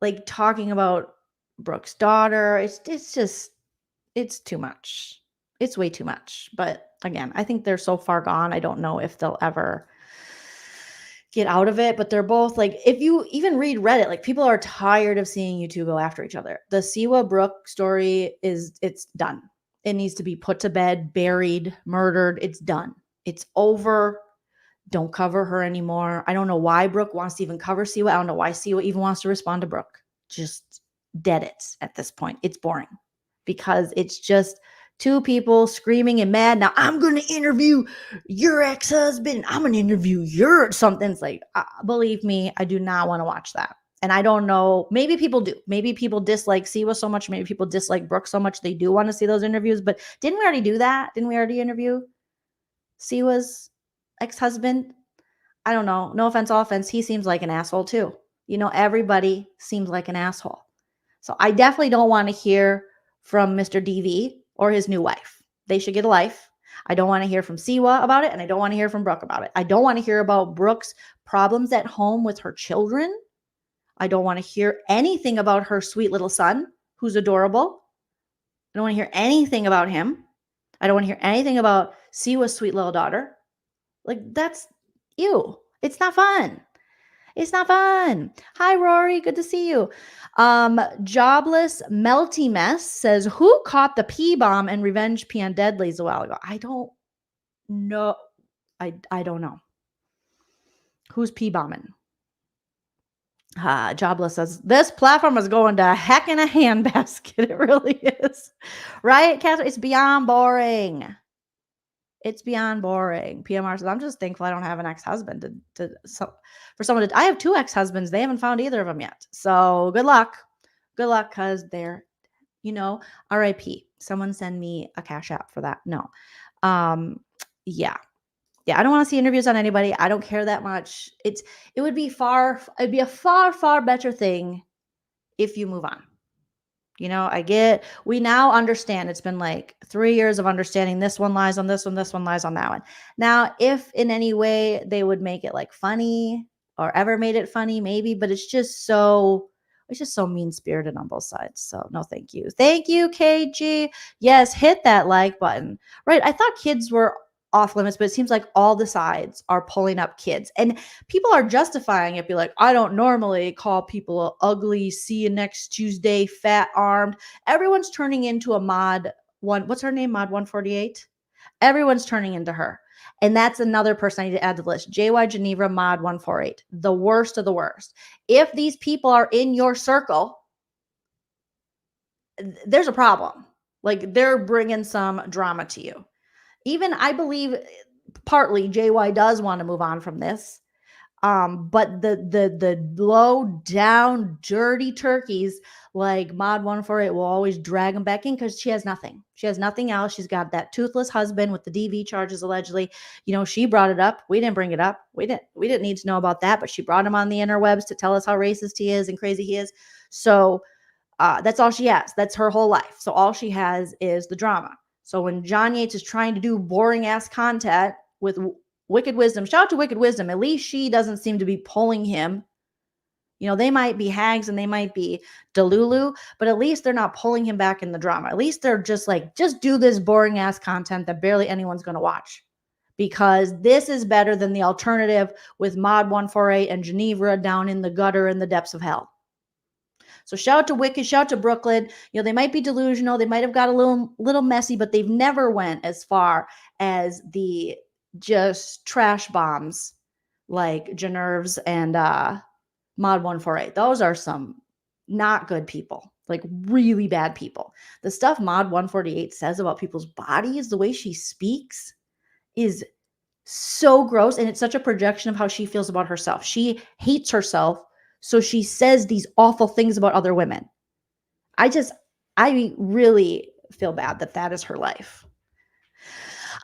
Speaker 3: like talking about Brooke's daughter. It's too much. It's way too much. But again, I think they're so far gone. I don't know if they'll ever get out of it, but they're both like, if you even read Reddit, like people are tired of seeing you two go after each other. The Siwa Brooke story it's done. It needs to be put to bed, buried, murdered. It's done. It's over. Don't cover her anymore. I don't know why Brooke wants to even cover Siwa. I don't know why Siwa even wants to respond to Brooke. Just dead it at this point. It's boring because it's just two people screaming and mad. Now I'm going to interview your ex-husband. I'm going to interview your something. It's like, believe me, I do not want to watch that. And I don't know, maybe people do. Maybe people dislike Siwa so much. Maybe people dislike Brooke so much. They do want to see those interviews. But didn't we already do that? Didn't we already interview Siwa's ex-husband? I don't know. No offense, all offense. He seems like an asshole too. Everybody seems like an asshole. So I definitely don't want to hear from Mr. DV or his new wife. They should get a life. I don't want to hear from Siwa about it, and I don't want to hear from Brooke about it. I don't want to hear about Brooke's problems at home with her children. I don't want to hear anything about her sweet little son, who's adorable. I don't want to hear anything about him. I don't want to hear anything about Siwa's sweet little daughter. Like, that's ew. It's not fun. It's not fun. Hi, Rory. Good to see you. Jobless Melty Mess says, who caught the pee bomb and revenge pee on Deadlies a while ago? I don't know. I don't know. Who's pee bombing? Jobless says, this platform is going to heck in a handbasket. It really is. Right, Catherine? It's beyond boring. It's beyond boring. PMR says, I'm just thankful I don't have an ex-husband for someone to. I have 2 ex-husbands. They haven't found either of them yet. So good luck. Good luck, because they're, RIP. Someone send me a cash app for that. No. Yeah. Yeah, I don't want to see interviews on anybody. I don't care that much. It'd be a far better thing if you move on. We now understand. It's been like 3 years of understanding this one lies on this one lies on that one. Now, if in any way they would make it like funny or ever made it funny, maybe, but it's just so mean-spirited on both sides. So no, thank you. Thank you, KG. Yes, hit that like button. Right. I thought kids were off limits, but it seems like all the sides are pulling up kids, and people are justifying it. Be like, I don't normally call people ugly, see you next Tuesday, fat armed. Everyone's turning into a mod one. What's her name? Mod 148. Everyone's turning into her. And that's another person I need to add to the list. JY Geneva, mod 148. The worst of the worst. If these people are in your circle, there's a problem. Like, they're bringing some drama to you. Even, I believe, partly JY does want to move on from this. But the low down dirty turkeys like mod 148 will always drag them back in because she has nothing. She has nothing else. She's got that toothless husband with the DV charges allegedly. She brought it up. We didn't bring it up. We didn't need to know about that, but she brought him on the interwebs to tell us how racist he is and crazy he is. So that's all she has. That's her whole life. So all she has is the drama. So when John Yates is trying to do boring ass content with Wicked Wisdom, shout out to Wicked Wisdom. At least she doesn't seem to be pulling him. They might be hags and they might be Delulu, but at least they're not pulling him back in the drama. At least they're just like, just do this boring ass content that barely anyone's going to watch, because this is better than the alternative with mod 148 and Geneva down in the gutter in the depths of hell. So shout out to Wicked, shout out to Brooklyn. They might be delusional. They might have got a little messy, but they've never went as far as the just trash bombs like Genervs and mod 148. Those are some not good people, like really bad people. The stuff mod 148 says about people's bodies, the way she speaks, is so gross, and it's such a projection of how she feels about herself. She hates herself, so she says these awful things about other women. I really feel bad that is her life.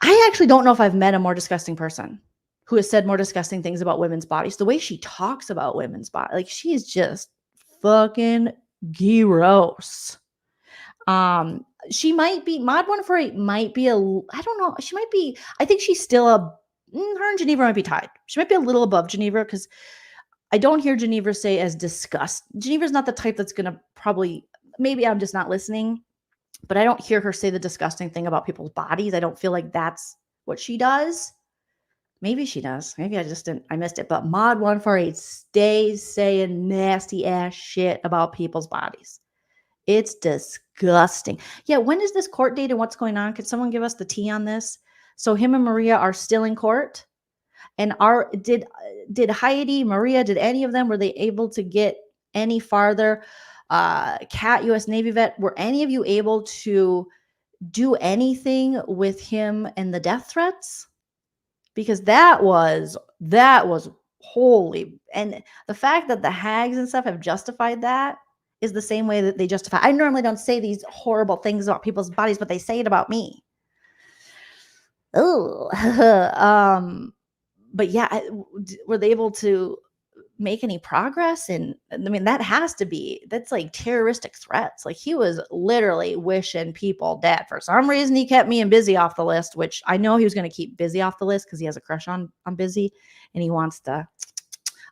Speaker 3: I actually don't know if I've met a more disgusting person who has said more disgusting things about women's bodies. The way she talks about women's bodies, like, she is just fucking gross. She might be, mod 148 might be I don't know. She might be, I think she's still her and Geneva might be tied. She might be a little above Geneva, because I don't hear Geneva say as disgust. Geneva's not the type that's going to maybe I'm just not listening, but I don't hear her say the disgusting thing about people's bodies. I don't feel like that's what she does. Maybe she does. Maybe I missed it. But mod 148 stays saying nasty ass shit about people's bodies. It's disgusting. Yeah, when is this court date and what's going on? Could someone give us the tea on this? So him and Maria are still in court. And did Heidi, Maria, did any of them, were they able to get any farther? Kat, U.S. Navy vet, were any of you able to do anything with him and the death threats? Because that was holy. And the fact that the hags and stuff have justified that is the same way that they justify. I normally don't say these horrible things about people's bodies, but they say it about me. Oh, but yeah, were they able to make any progress? And I mean, that's like terroristic threats. Like he was literally wishing people dead. For some reason, he kept me and Busy off the list, which I know he was going to keep Busy off the list because he has a crush on Busy and he wants to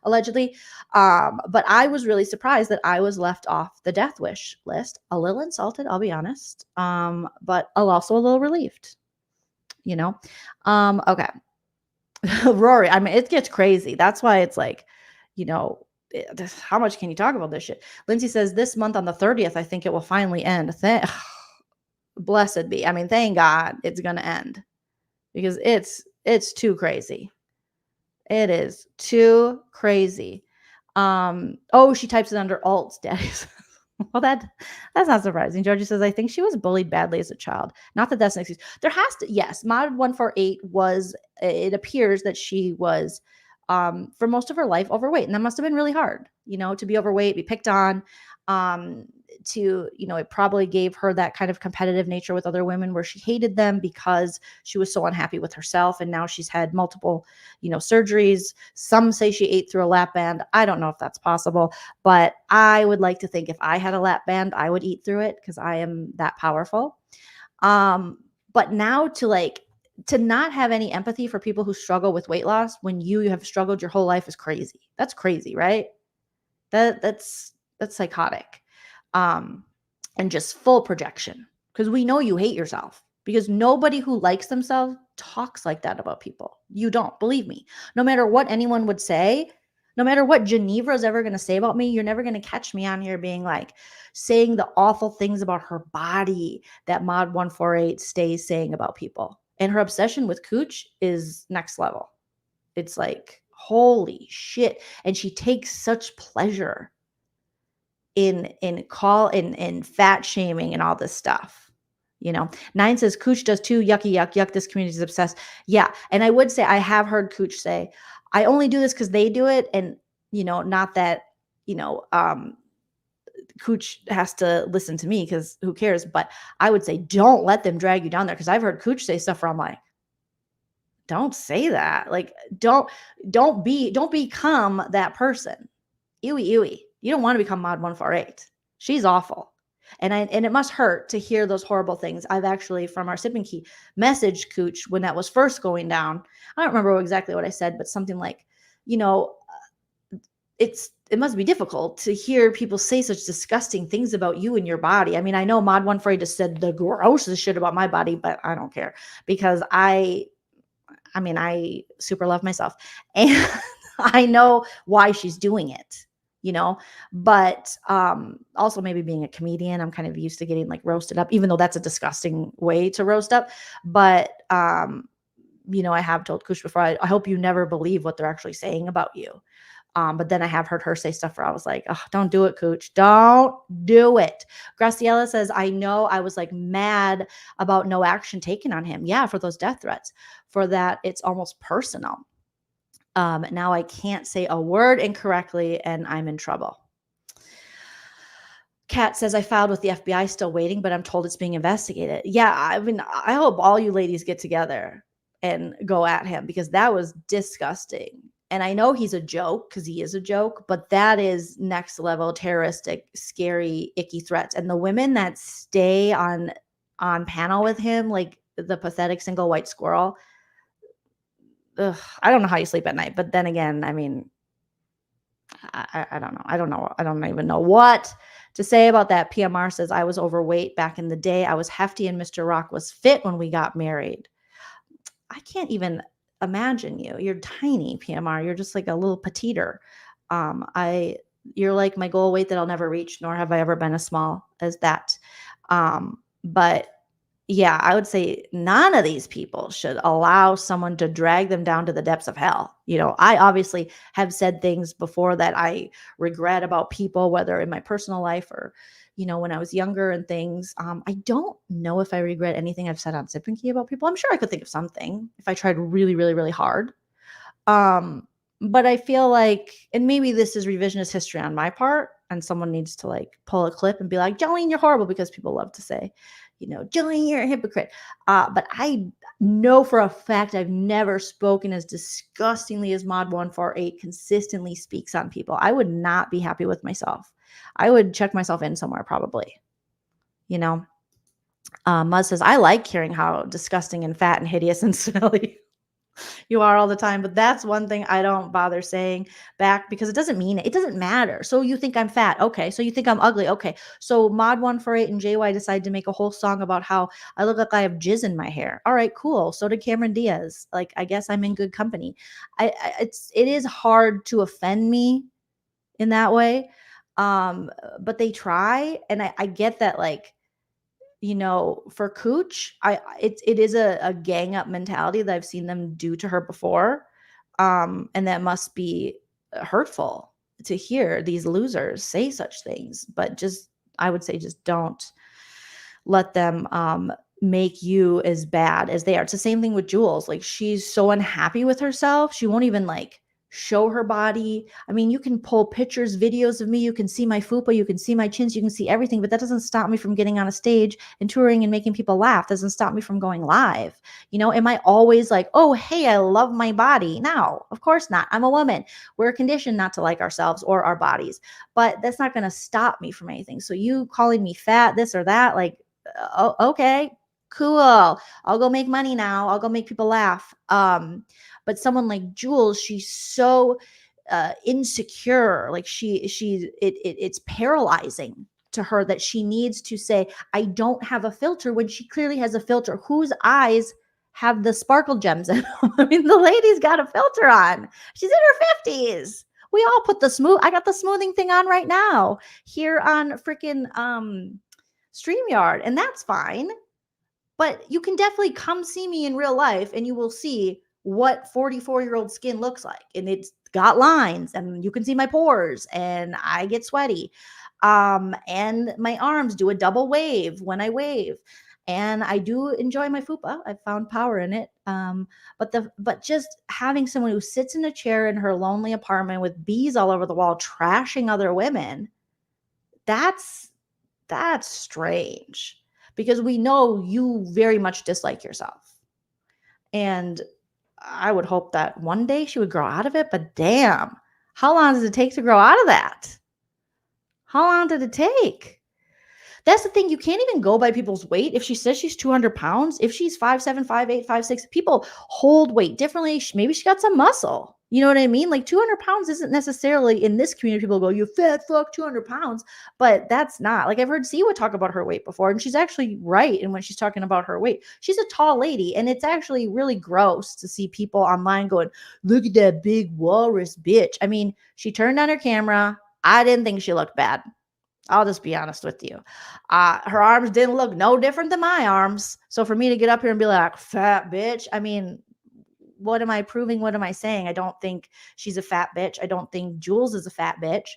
Speaker 3: allegedly. But I was really surprised that I was left off the death wish list. A little insulted, I'll be honest. But also a little relieved, you know? Okay. Rory, I mean, it gets crazy. That's why it's like, how much can you talk about this shit? Lindsay says this month on the 30th, I think it will finally end. Blessed be. I mean, thank God it's going to end because it's too crazy. It is too crazy. She types it under alts, daddy. Well, that's not surprising. Georgie says, I think she was bullied badly as a child. Not that that's an excuse. There has to, yes, Mod 148 was, it appears that she was, for most of her life, overweight. And that must have been really hard, to be overweight, be picked on, it probably gave her that kind of competitive nature with other women where she hated them because she was so unhappy with herself. And now she's had multiple, surgeries. Some say she ate through a lap band. I don't know if that's possible, but I would like to think if I had a lap band, I would eat through it because I am that powerful. But now to not have any empathy for people who struggle with weight loss when you have struggled your whole life is crazy. That's crazy, right? That's psychotic. And just full projection, because we know you hate yourself, because nobody who likes themselves talks like that about people. You don't, believe me. No matter what anyone would say, no matter what Geneva is ever going to say about me, you're never going to catch me on here being like saying the awful things about her body that Mod 148 stays saying about people. And her obsession with Cooch is next level. It's like, holy shit. And she takes such pleasure in fat shaming and all this stuff. 9 says Cooch does too. Yucky, yuck. This community is obsessed. Yeah. And I would say I have heard Cooch say, I only do this because they do it. And, not that, Cooch has to listen to me because who cares? But I would say, don't let them drag you down there. Cause I've heard Cooch say stuff where I'm like, don't say that. Like, don't become that person. Ewy. You don't want to become Mod 148. She's awful. And it must hurt to hear those horrible things. I've actually, from our sipandki, messaged Cooch when that was first going down. I don't remember exactly what I said, but something like, it must be difficult to hear people say such disgusting things about you and your body. I mean, I know Mod 148 just said the grossest shit about my body, but I don't care because I super love myself. And I know why she's doing it. But also maybe being a comedian, I'm kind of used to getting like roasted up, even though that's a disgusting way to roast up. But, I have told Kush before, I hope you never believe what they're actually saying about you. But then I have heard her say stuff where I was like, oh, don't do it, Cooch. Don't do it. Graciela says, I know I was like mad about no action taken on him. Yeah, for those death threats. For that, it's almost personal. Now I can't say a word incorrectly and I'm in trouble. Kat says, I filed with the FBI, still waiting, but I'm told it's being investigated. Yeah, I mean, I hope all you ladies get together and go at him because that was disgusting. And I know he's a joke because he is a joke, but that is next level terroristic, scary, icky threats. And the women that stay on panel with him, like the pathetic single white squirrel, I don't know how you sleep at night, but then again, I mean, I don't know. I don't even know what to say about that. PMR says, I was overweight back in the day. I was hefty and Mr. Rock was fit when we got married. I can't even imagine you. You're tiny, PMR. You're just like a little petiter. You're like my goal weight that I'll never reach, nor have I ever been as small as that. But yeah, I would say none of these people should allow someone to drag them down to the depths of hell. I obviously have said things before that I regret about people, whether in my personal life or, when I was younger and things. I don't know if I regret anything I've said on Sip Ki about people. I'm sure I could think of something if I tried really, really, really hard. But I feel like, and maybe this is revisionist history on my part, and someone needs to like pull a clip and be like, Joleen, you're horrible, because people love to say, Joleen, you're a hypocrite. But I know for a fact I've never spoken as disgustingly as Mod148 consistently speaks on people. I would not be happy with myself. I would check myself in somewhere probably, you know. Muzz says, I like hearing how disgusting and fat and hideous and smelly you are all the time, but that's one thing I don't bother saying back because it doesn't mean it. It doesn't matter. So you think I'm fat. Okay. So you think I'm ugly. Okay. So Mod148 and JY decide to make a whole song about how I look like I have jizz in my hair. All right, cool. So did Cameron Diaz. Like, I guess I'm in good company. It is hard to offend me in that way. But they try, and I get that, like, you know, for Cooch, it is a gang up mentality that I've seen them do to her before. And that must be hurtful to hear these losers say such things. But just, I would say, just don't let them make you as bad as they are. It's the same thing with Jules. Like, she's so unhappy with herself. She won't even like show her body. I mean, you can pull pictures, videos of me. You can see my fupa. You can see my chins. You can see everything. But that doesn't stop me from getting on a stage and touring and making people laugh. Doesn't stop me from going live. You know, am I always like, oh, hey, I love my body? No, of course not. I'm a woman. We're conditioned not to like ourselves or our bodies. But that's not going to stop me from anything. So you calling me fat, this or that, like, oh, okay, cool. I'll go make money now. I'll go make people laugh. But someone like Jules, she's so insecure. Like it's paralyzing to her that she needs to say, I don't have a filter, when she clearly has a filter. Whose eyes have the sparkle gems in them? I mean, the lady's got a filter on. She's in her 50s. We all put I got the smoothing thing on right now here on freaking StreamYard, and that's fine. But you can definitely come see me in real life and you will see what 44-year-old skin looks like. And it's got lines, and you can see my pores, and I get sweaty. And my arms do a double wave when I wave. And I do enjoy my fupa. I've found power in it. But just having someone who sits in a chair in her lonely apartment with bees all over the wall, trashing other women, that's strange, because we know you very much dislike yourself. And I would hope that one day she would grow out of it, but damn, how long does it take to grow out of that? How long did it take? That's the thing. You can't even go by people's weight. If she says she's 200 pounds, if she's 5'7", 5'8", 5'6", people hold weight differently. Maybe she got some muscle. You know what I mean? Like, 200 pounds isn't necessarily, in this community, people go, you fat fuck, 200 pounds. But that's not. Like, I've heard Siwa talk about her weight before, and she's actually right. And when she's talking about her weight, she's a tall lady. And it's actually really gross to see people online going, look at that big walrus bitch. I mean, she turned on her camera. I didn't think she looked bad. I'll just be honest with you. Her arms didn't look no different than my arms. So for me to get up here and be like, fat bitch, I mean, what am I proving? What am I saying? I don't think she's a fat bitch. I don't think Jules is a fat bitch.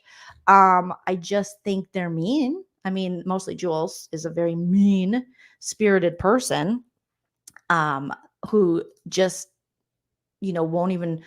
Speaker 3: I just think they're mean. I mean, mostly Jules is a very mean-spirited person who just, you know, won't even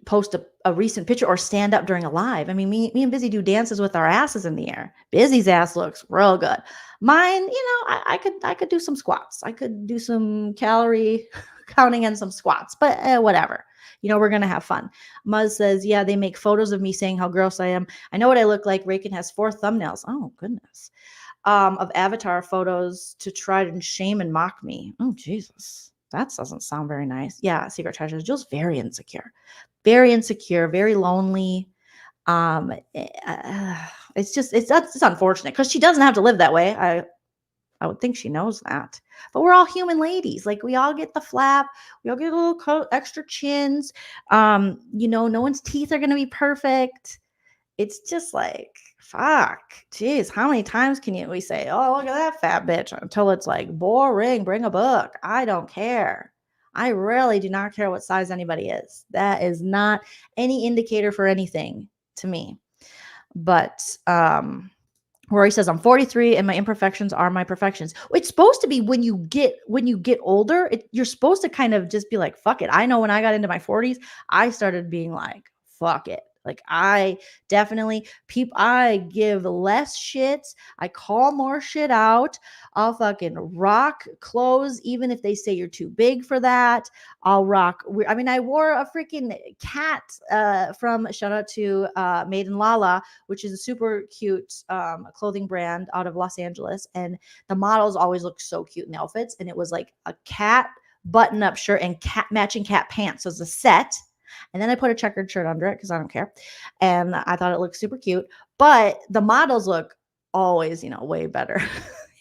Speaker 3: post a recent picture or stand up during a live. I mean, me and Busy do dances with our asses in the air. Busy's ass looks real good. Mine, you know, I could do some squats. I could do some calorie counting and some squats, but whatever. You know, we're going to have fun. Muzz says, yeah, they make photos of me saying how gross I am. I know what I look like. Rakin has 4 thumbnails. Oh, goodness. Of avatar photos to try to shame and mock me. Oh, Jesus. That doesn't sound very nice. Yeah, Secret Treasures. Jill's very insecure, very lonely. It's unfortunate because she doesn't have to live that way. I would think she knows that. But we're all human ladies. Like, we all get the flap. We all get a little extra chins. You know, no one's teeth are going to be perfect. It's just like, fuck, geez, how many times can we say, oh, look at that fat bitch, until it's like, boring, bring a book. I don't care. I really do not care what size anybody is. That is not any indicator for anything to me. But Rory says, I'm 43 and my imperfections are my perfections. It's supposed to be when you get older, you're supposed to kind of just be like, fuck it. I know when I got into my 40s, I started being like, fuck it. Like I definitely I give less shits. I call more shit out. I'll fucking rock clothes even if they say you're too big for that. I'll rock. I mean, I wore a freaking cat from shout out to Made in Lala, which is a super cute clothing brand out of Los Angeles, and the models always look so cute in the outfits. And it was like a cat button-up shirt and matching cat pants. So it's a set. And then I put a checkered shirt under it because I don't care. And I thought it looked super cute. But the models look always, way better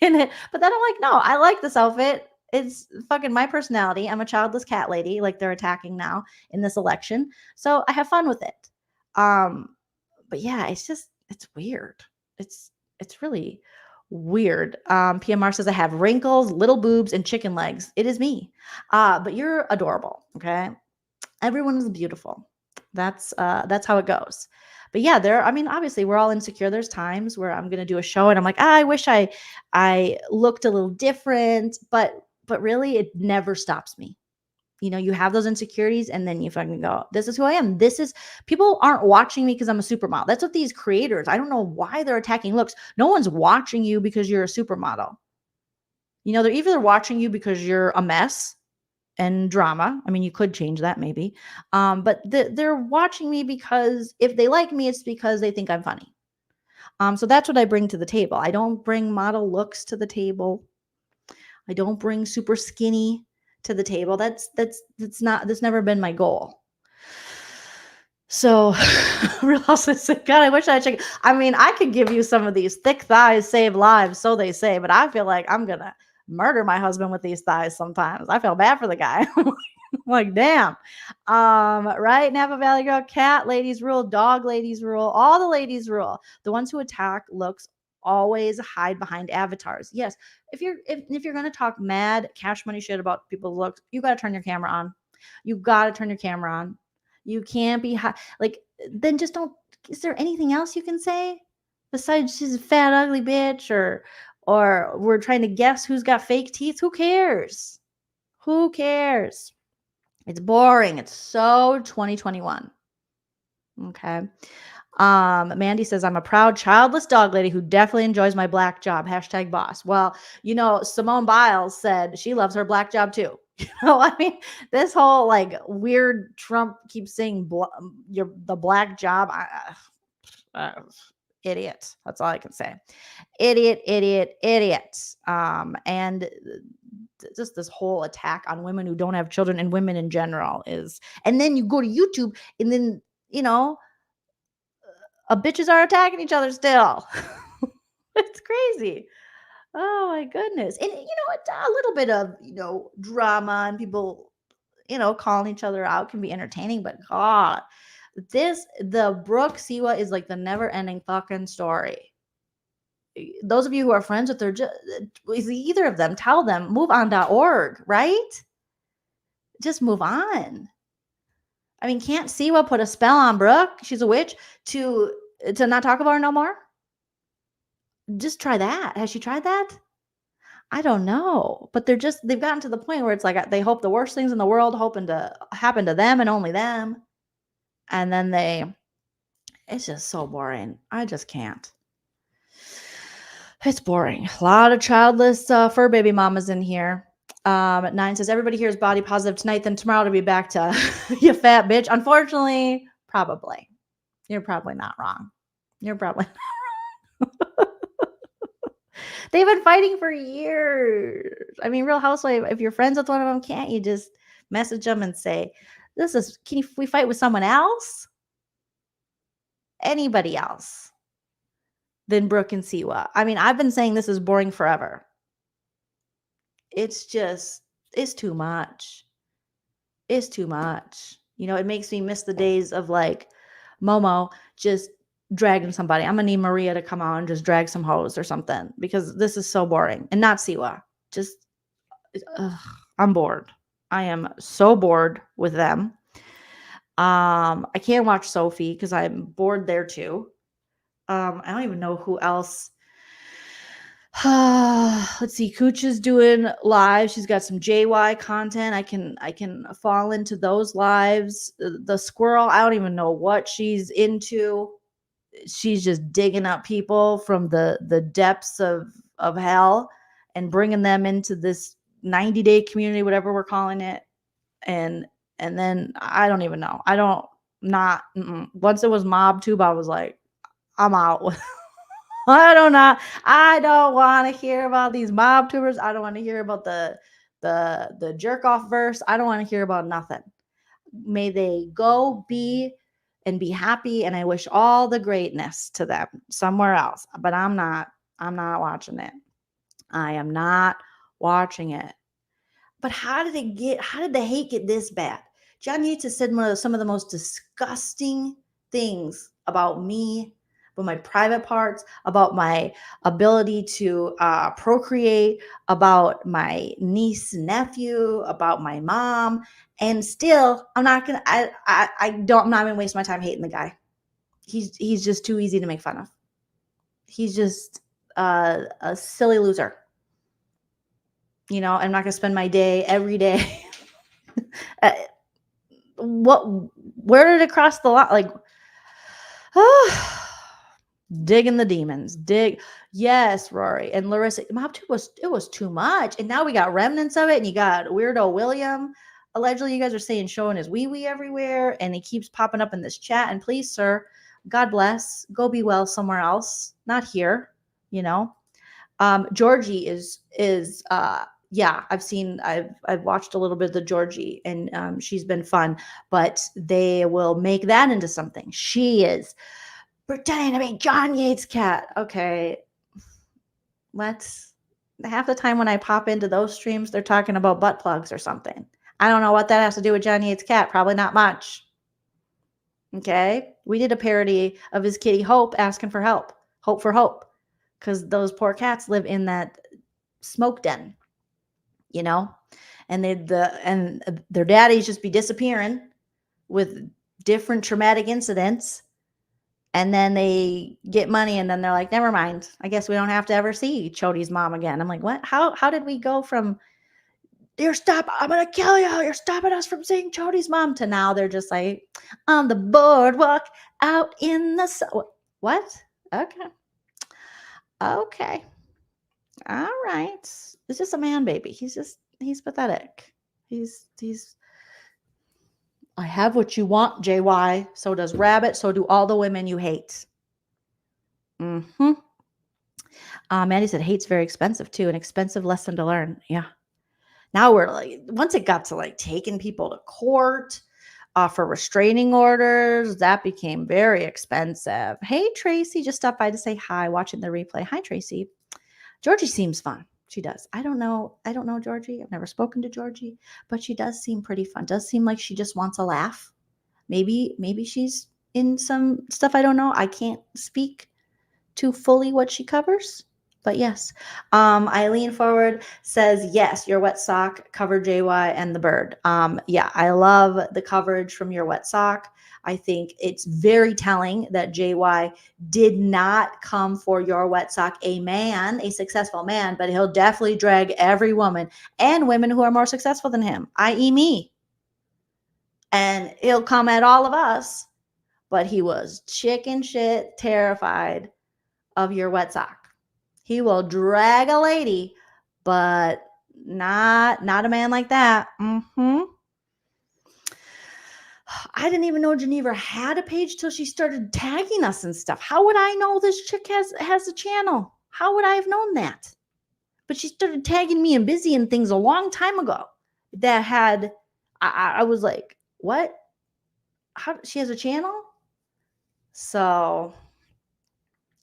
Speaker 3: in it. But then I'm like, no, I like this outfit. It's fucking my personality. I'm a childless cat lady, like they're attacking now in this election. So I have fun with it. But yeah, it's weird. It's really weird. PMR says I have wrinkles, little boobs, and chicken legs. It is me. But you're adorable. Okay. Everyone is beautiful. That's how it goes. But yeah, obviously we're all insecure. There's times where I'm gonna do a show and I'm like, I wish I looked a little different, but really it never stops me. You have those insecurities and then you fucking go, this is who I am. People aren't watching me because I'm a supermodel. That's what these creators, I don't know why they're attacking looks. No one's watching you because you're a supermodel. They're either watching you because you're a mess and drama. I mean, you could change that maybe. But they're watching me because if they like me, it's because they think I'm funny. So that's what I bring to the table. I don't bring model looks to the table. I don't bring super skinny to the table. That's never been my goal. So Real Housewives said, God, I wish I checked. I mean, I could give you some of these thick thighs save lives, so they say, but I feel like I'm gonna murder my husband with these thighs sometimes. I feel bad for the guy. Like, damn. Right? Napa Valley Girl, cat ladies rule, dog ladies rule, all the ladies rule. The ones who attack looks always hide behind avatars. Yes. If you're gonna talk mad cash money shit about people's looks, you gotta turn your camera on. You gotta turn your camera on. You can't be then just don't. Is there anything else you can say besides she's a fat ugly bitch or we're trying to guess who's got fake teeth? Who cares? Who cares? It's boring. It's so 2021. Okay. Mandy says, I'm a proud childless dog lady who definitely enjoys my black job. #boss. Well, Simone Biles said she loves her black job too. I mean, this whole weird Trump keeps saying the black job. Idiot. That's all I can say. Idiot. And just this whole attack on women who don't have children and women in general and then you go to YouTube and then, bitches are attacking each other still. It's crazy. Oh my goodness. And it's a little bit of, drama and people, calling each other out can be entertaining, but God, the Brooke Siwa is like the never ending fucking story. Those of you who are friends with her, either of them, tell them, moveon.org, right? Just move on. I mean, can't Siwa put a spell on Brooke? She's a witch to not talk about her no more? Just try that. Has she tried that? I don't know. But they've gotten to the point where it's like they hope the worst things in the world hoping to happen to them and only them. And then it's just so boring. I just can't. It's boring. A lot of childless fur baby mamas in here. 9 says, everybody here is body positive tonight, then tomorrow to be back to you fat bitch. Unfortunately, probably. You're probably not wrong. You're probably not wrong. They've been fighting for years. I mean, Real Housewife, if you're friends with one of them, can't you just message them and say, we fight with someone else? Anybody else than Brooke and Siwa. I mean, I've been saying this is boring forever. It's too much. It's too much. It makes me miss the days of Momo just dragging somebody. I'm gonna need Maria to come out and just drag some hoes or something because this is so boring. And not Siwa. I'm bored. I am so bored with them. I can't watch Sophie because I'm bored there too. I don't even know who else Let's see. Cooch is doing live. She's got some JY content. I can fall into those lives. The squirrel, I don't even know what she's into. She's just digging up people from the depths of hell and bringing them into this 90-day community, whatever we're calling it. And then I don't even know. I don't not once it was MobTube, I was like, I'm out. I don't want to hear about these mob tubers. I don't want to hear about the jerk off verse. I don't want to hear about nothing. May they go be happy, and I wish all the greatness to them somewhere else. But I'm not watching it. I am not watching it. But how did the hate get this bad? John Yates has said some of the most disgusting things about me, about my private parts, about my ability to procreate, about my niece and nephew, about my mom, and still I'm not gonna. I'm not gonna waste my time hating the guy. He's just too easy to make fun of. He's just a silly loser. I'm not going to spend my day every day. Where did it cross the line? Like, digging the demons. Yes, Rory and Larissa. Mob 2 was too much. And now we got remnants of it. And you got Weirdo William. Allegedly, you guys are saying showing his wee everywhere. And he keeps popping up in this chat. And please, sir, God bless. Go be well somewhere else. Not here, Georgie is yeah, I've watched a little bit of the Georgie, and she's been fun, but they will make that into something. She is pretending to be John Yates' cat. Okay. Half the time when I pop into those streams, they're talking about butt plugs or something. I don't know what that has to do with John Yates' cat. Probably not much. Okay. We did a parody of his kitty Hope asking for help. Hope for Hope. Because those poor cats live in that smoke den. And their daddies just be disappearing with different traumatic incidents, and then they get money, and then they're like, never mind, I guess we don't have to ever see Chody's mom again. I'm like, what? How did we go from I'm gonna kill you, you're stopping us from seeing Chody's mom, to now they're just like on the boardwalk out in the sun? What? Okay, all right. It's just a man baby. He's pathetic. He's I have what you want, JY. So does Rabbit. So do all the women you hate. Mandy said hate's very expensive too. An expensive lesson to learn. Yeah. Now we're like, once it got to like taking people to court for restraining orders, that became very expensive. Hey, Tracy, just stopped by to say hi, watching the replay. Hi, Tracy. Georgie seems fun. She does. I don't know Georgie. I've never spoken to Georgie, but she does seem pretty fun. Does seem like she just wants a laugh. Maybe she's in some stuff I don't know. I can't speak to fully what she covers, but yes. Eileen Forward says, yes, your wet sock covered JY and the bird. Yeah, I love the coverage from your wet sock. I think it's very telling that JY did not come for your wet sock, a successful man, but he'll definitely drag every woman and women who are more successful than him, i.e. me. And he'll come at all of us, but he was chicken shit terrified of your wet sock. He will drag a lady, but not a man like that. I didn't even know Geneva had a page till she started tagging us and stuff. How would I know this chick has a channel? How would I have known that? But she started tagging me and Busy and things a long time ago that had, I was like, what? How she has a channel? So,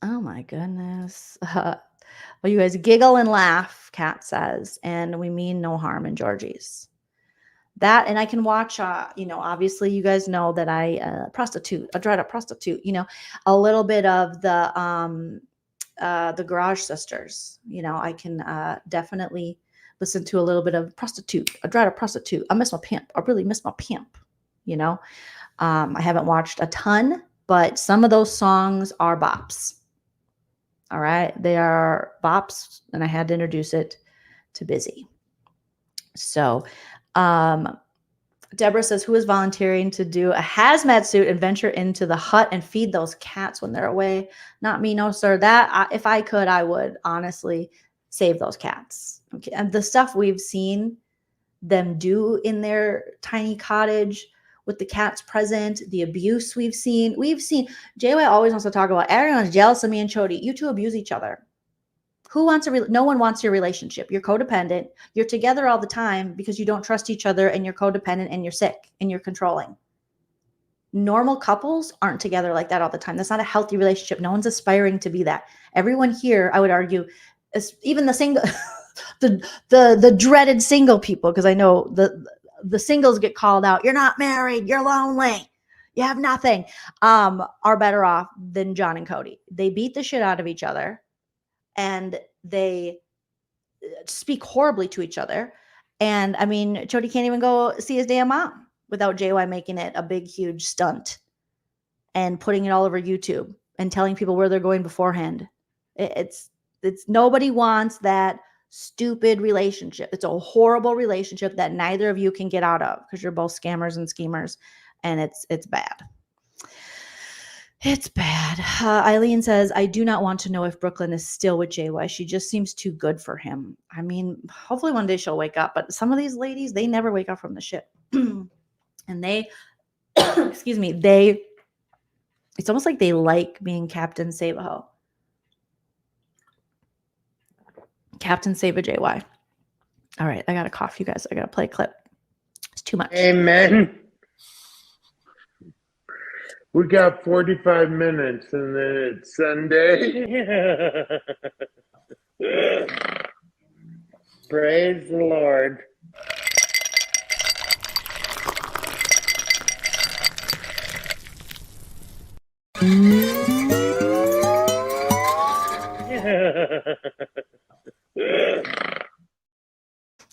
Speaker 3: oh my goodness. Well, you guys giggle and laugh, Kat says, and we mean no harm in Georgie's. That, and I can watch, obviously you guys know that I prostitute, I dried up prostitute, a little bit of the Garage Sisters, I can definitely listen to a little bit of prostitute, I dried up prostitute, I miss my pimp, I really miss my pimp, I haven't watched a ton, but some of those songs are bops. All right. They are bops, and I had to introduce it to Busy. So, Deborah says, who is volunteering to do a hazmat suit and venture into the hut and feed those cats when they're away? Not me, no, sir. If I could, I would honestly save those cats. Okay. And the stuff we've seen them do in their tiny cottage with the cats present, the abuse we've seen. JY always wants to talk about everyone's jealous of me and Chody. You two abuse each other. Who wants no one wants your relationship. You're codependent. You're together all the time because you don't trust each other, and you're codependent, and you're sick, and you're controlling. Normal couples aren't together like that all the time. That's not a healthy relationship. No one's aspiring to be that. Everyone here, I would argue, even the single, the dreaded single people, because I know the singles get called out. You're not married. You're lonely. You have nothing. Are better off than John and Cody. They beat the shit out of each other. And they speak horribly to each other. And I mean, Chody can't even go see his damn mom without JY making it a big, huge stunt and putting it all over YouTube and telling people where they're going beforehand. It's nobody wants that stupid relationship. It's a horrible relationship that neither of you can get out of because you're both scammers and schemers, and it's bad. It's bad. Eileen says, I do not want to know if Brooklyn is still with JY. She just seems too good for him. I mean, hopefully one day she'll wake up. But some of these ladies, they never wake up from the shit. And they, excuse me, it's almost like they like being Captain Save-A-Ho. Captain Save-A-JY. All right, I got to cough, you guys. I got to play a clip. It's too much.
Speaker 4: Amen. We got 45 minutes and then it's Sunday. Praise the Lord.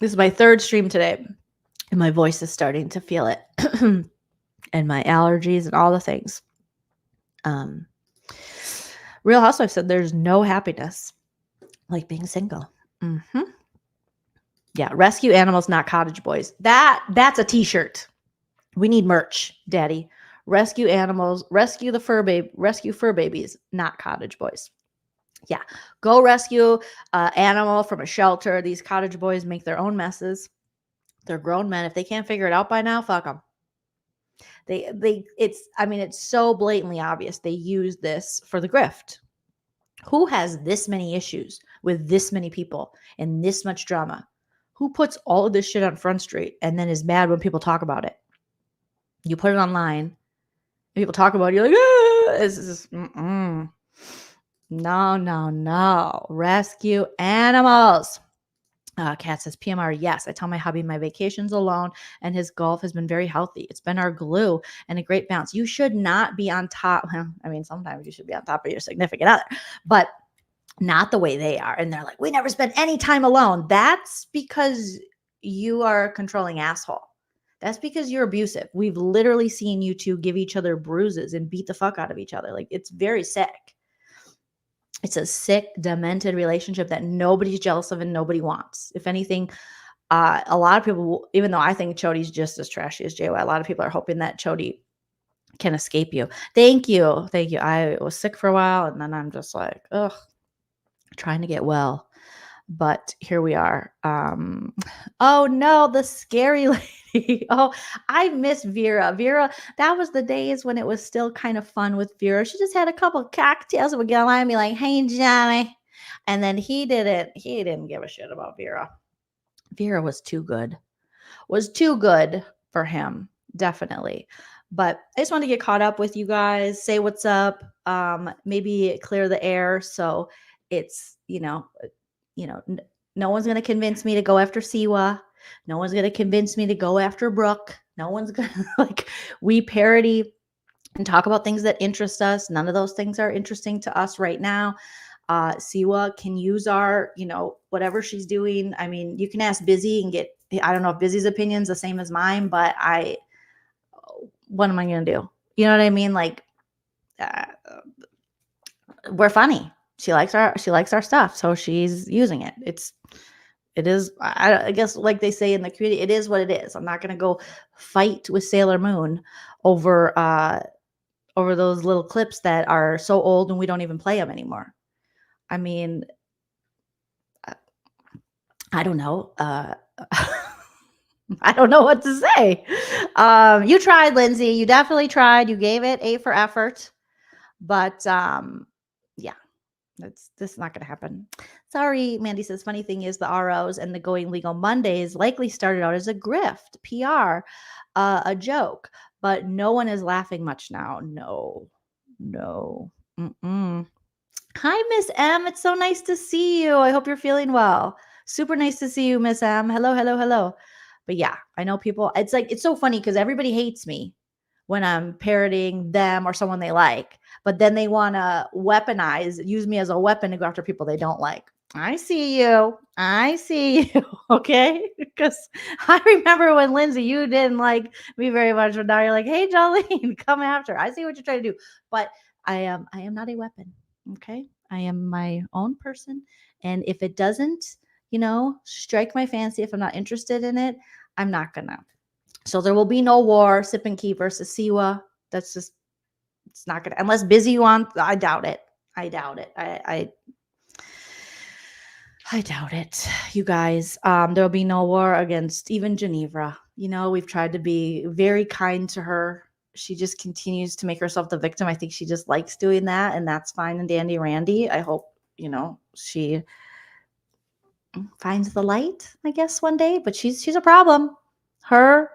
Speaker 3: This is my third stream today, and my voice is starting to feel it. And my allergies and all the things. Real Housewife said there's no happiness like being single. Mm-hmm. Yeah, rescue animals, not cottage boys. That's a t-shirt. We need merch, Daddy. Rescue animals, rescue fur babies, not cottage boys. Yeah, go rescue an animal from a shelter. These cottage boys make their own messes. They're grown men. If they can't figure it out by now, fuck them. It's so blatantly obvious they use this for the grift. Who has this many issues with this many people and this much drama? Who puts all of this shit on Front Street and then is mad when people talk about it? You put it online, and people talk about it, you're like, no. Rescue animals. Kat says, PMR, yes. I tell my hubby my vacations alone, and his golf has been very healthy. It's been our glue and a great balance. You should not be on top. I mean, sometimes you should be on top of your significant other, but not the way they are. And they're like, we never spend any time alone. That's because you are a controlling asshole. That's because you're abusive. We've literally seen you two give each other bruises and beat the fuck out of each other. Like, it's very sick. It's a sick, demented relationship that nobody's jealous of and nobody wants. If anything, a lot of people, even though I think Chody's just as trashy as JY, a lot of people are hoping that Chody can escape you. Thank you. I was sick for a while, and then I'm just like, trying to get well. But here we are. Oh no, the scary lady. Oh, I miss Vera. Vera, that was the days when it was still kind of fun with Vera. She just had a couple of cocktails and would get on and be like, hey, Johnny. And then he didn't give a shit about Vera. Vera was too good. Was too good for him, definitely. But I just want to get caught up with you guys, say what's up, maybe clear the air. So it's, no one's going to convince me to go after Siwa. No one's going to convince me to go after Brooke. No one's going to, we parody and talk about things that interest us. None of those things are interesting to us right now. Siwa can use our, whatever she's doing. I mean, you can ask Busy and get, I don't know if Busy's opinion's the same as mine, but what am I going to do? You know what I mean? We're funny. She likes our stuff, so she's using it. It is, I guess, like they say in the community, it is what it is. I'm not gonna go fight with Sailor Moon over those little clips that are so old and we don't even play them anymore. I mean, I don't know. I don't know what to say. You tried, Lindsay. You definitely tried. You gave it A for effort. But yeah, this is not going to happen. Sorry, Mandy says, funny thing is the ROs and the Going Legal Mondays likely started out as a grift, PR, a joke, but no one is laughing much now. No. Mm-mm. Hi, Miss M. It's so nice to see you. I hope you're feeling well. Super nice to see you, Miss M. Hello. But yeah, I know people. It's like, it's so funny because everybody hates me when I'm parodying them or someone they like, but then they want to use me as a weapon to go after people they don't like. I see you. Okay. Because I remember when Lindsay, you didn't like me very much, but now you're like, hey, Joleen, come after. I see what you're trying to do. But I am not a weapon. Okay. I am my own person. And if it doesn't, strike my fancy, if I'm not interested in it, I'm not gonna. So there will be no war, Sipandki versus Siwa. That's just, it's not gonna, unless Busy wants, I doubt it. I doubt it, you guys. There'll be no war against even Geneva. We've tried to be very kind to her. She just continues to make herself the victim. I think she just likes doing that, and that's fine and dandy randy. I hope, she finds the light, I guess, one day, but she's a problem. Her,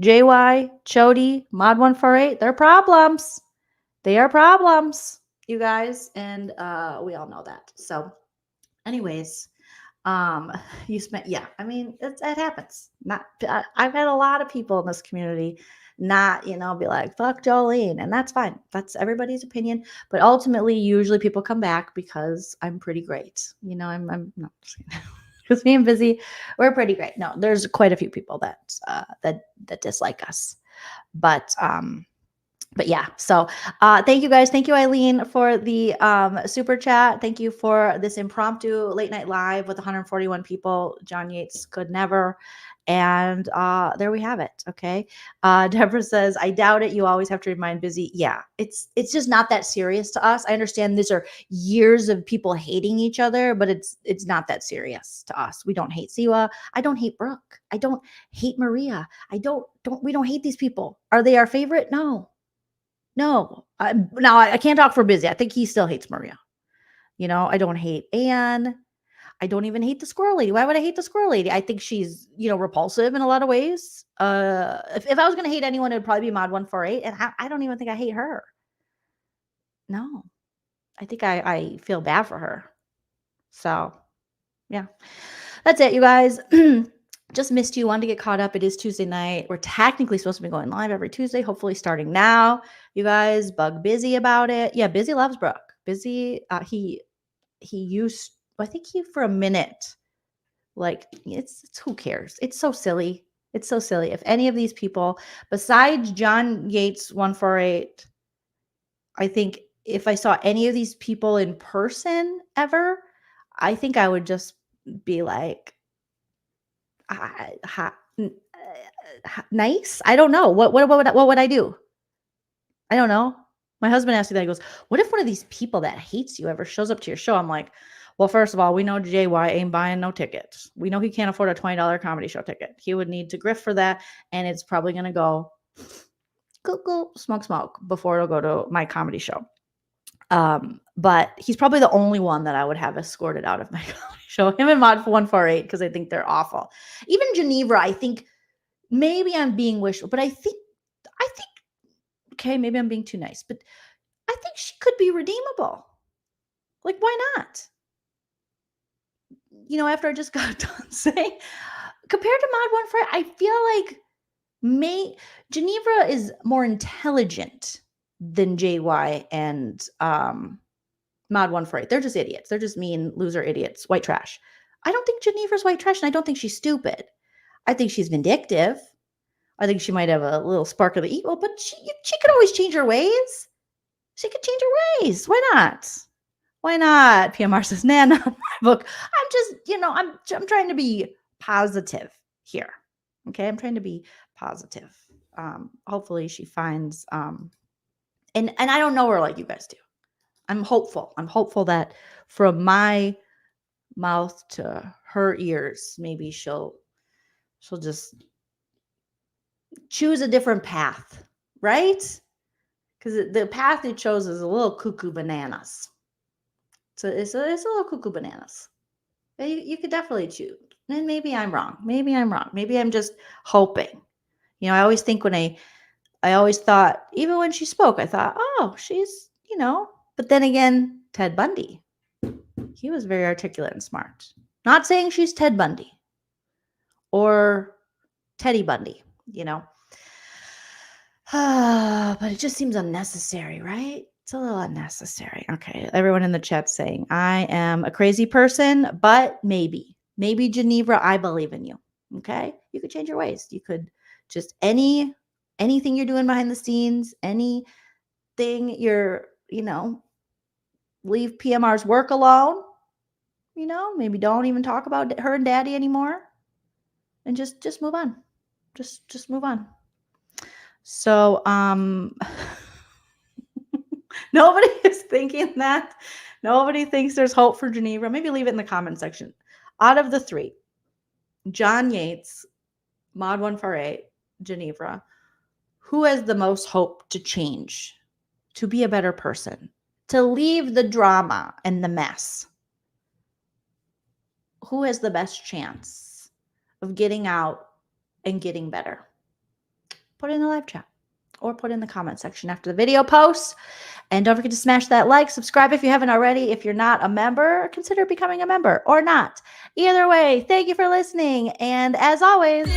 Speaker 3: JY, Chody, Mod 148, they're problems. They are problems, you guys, and we all know that. So anyways, I mean, it happens. I've had a lot of people in this community not, be like, fuck Jolene, and that's fine. That's everybody's opinion. But ultimately, usually people come back because I'm pretty great. I'm not just kidding. Because me and Busy, we're pretty great. No, there's quite a few people that dislike us. But yeah, so thank you guys. Thank you, Eileen, for the super chat. Thank you for this impromptu late night live with 141 people. John Yates could never. And there we have it. Okay. Deborah says, I doubt it. You always have to remind Busy. Yeah, it's just not that serious to us. I understand these are years of people hating each other, but it's not that serious to us. We don't hate Siwa. I don't hate Brooke. I don't hate Maria. We don't hate these people. Are they our favorite? No. Now I can't talk for Busy. I think he still hates Maria. I don't hate Anne. I don't even hate the squirrel lady. Why would I hate the squirrel lady? I think she's, repulsive in a lot of ways. If I was going to hate anyone, it would probably be Mod 148. And I don't even think I hate her. No, I think I feel bad for her. So yeah, that's it, you guys. Just missed you. Wanted to get caught up. It is Tuesday night. We're technically supposed to be going live every Tuesday, hopefully starting now. You guys bug Busy about it. Yeah, Busy loves Brooke. Busy, he used, I think for a minute, like, it's who cares? It's so silly. It's so silly. If any of these people, besides John Yates 148, I think if I saw any of these people in person ever, I think I would just be like, nice. I don't know. What would I do? I don't know. My husband asked me that. He goes, what if one of these people that hates you ever shows up to your show? I'm like, well, first of all, we know JY ain't buying no tickets. We know he can't afford a $20 comedy show ticket. He would need to grift for that. And it's probably going to go smoke before it'll go to my comedy show. But he's probably the only one that I would have escorted out of my comedy show. Him and Mod 148, because I think they're awful. Even Geneva, I think maybe I'm being wishful, but I think, okay, maybe I'm being too nice, but I think she could be redeemable. Like, why not? After I just got done saying, compared to Mod 148, I feel like Geneva is more intelligent than JY and Mod 148. They're just idiots. They're just mean loser idiots, white trash. I don't think Geneva's white trash, and I don't think she's stupid. I think she's vindictive. I think she might have a little spark of the evil, but she could always change her ways. She could change her ways. Why not? Why not? PMR says, nah, not my book. I'm just, I'm trying to be positive here. Okay. I'm trying to be positive. Hopefully she finds, and I don't know her like you guys do. I'm hopeful. I'm hopeful that from my mouth to her ears, maybe she'll just choose a different path, right? Because the path you chose is a little cuckoo bananas. So it's a little cuckoo bananas. You could definitely choose. And maybe I'm wrong. Maybe I'm just hoping. I always think I always thought, even when she spoke, I thought, oh, she's, but then again, Ted Bundy. He was very articulate and smart. Not saying she's Ted Bundy or Teddy Bundy, but it just seems unnecessary, right? It's a little unnecessary. Okay. Everyone in the chat saying, I am a crazy person, but maybe Geneva, I believe in you. Okay. You could change your ways. You could just anything you're doing behind the scenes, anything you're, leave PMR's work alone, maybe don't even talk about her and daddy anymore and just move on. Just move on. So, nobody is thinking that. Nobody thinks there's hope for Geneva. Maybe leave it in the comment section. Out of the three, John Yates, Mod 148, Geneva, who has the most hope to change, to be a better person, to leave the drama and the mess? Who has the best chance of getting out and getting better? Put it in the live chat or put it in the comment section after the video posts. And don't forget to smash that like, subscribe if you haven't already. If you're not a member, consider becoming a member or not. Either way, thank you for listening. And as always,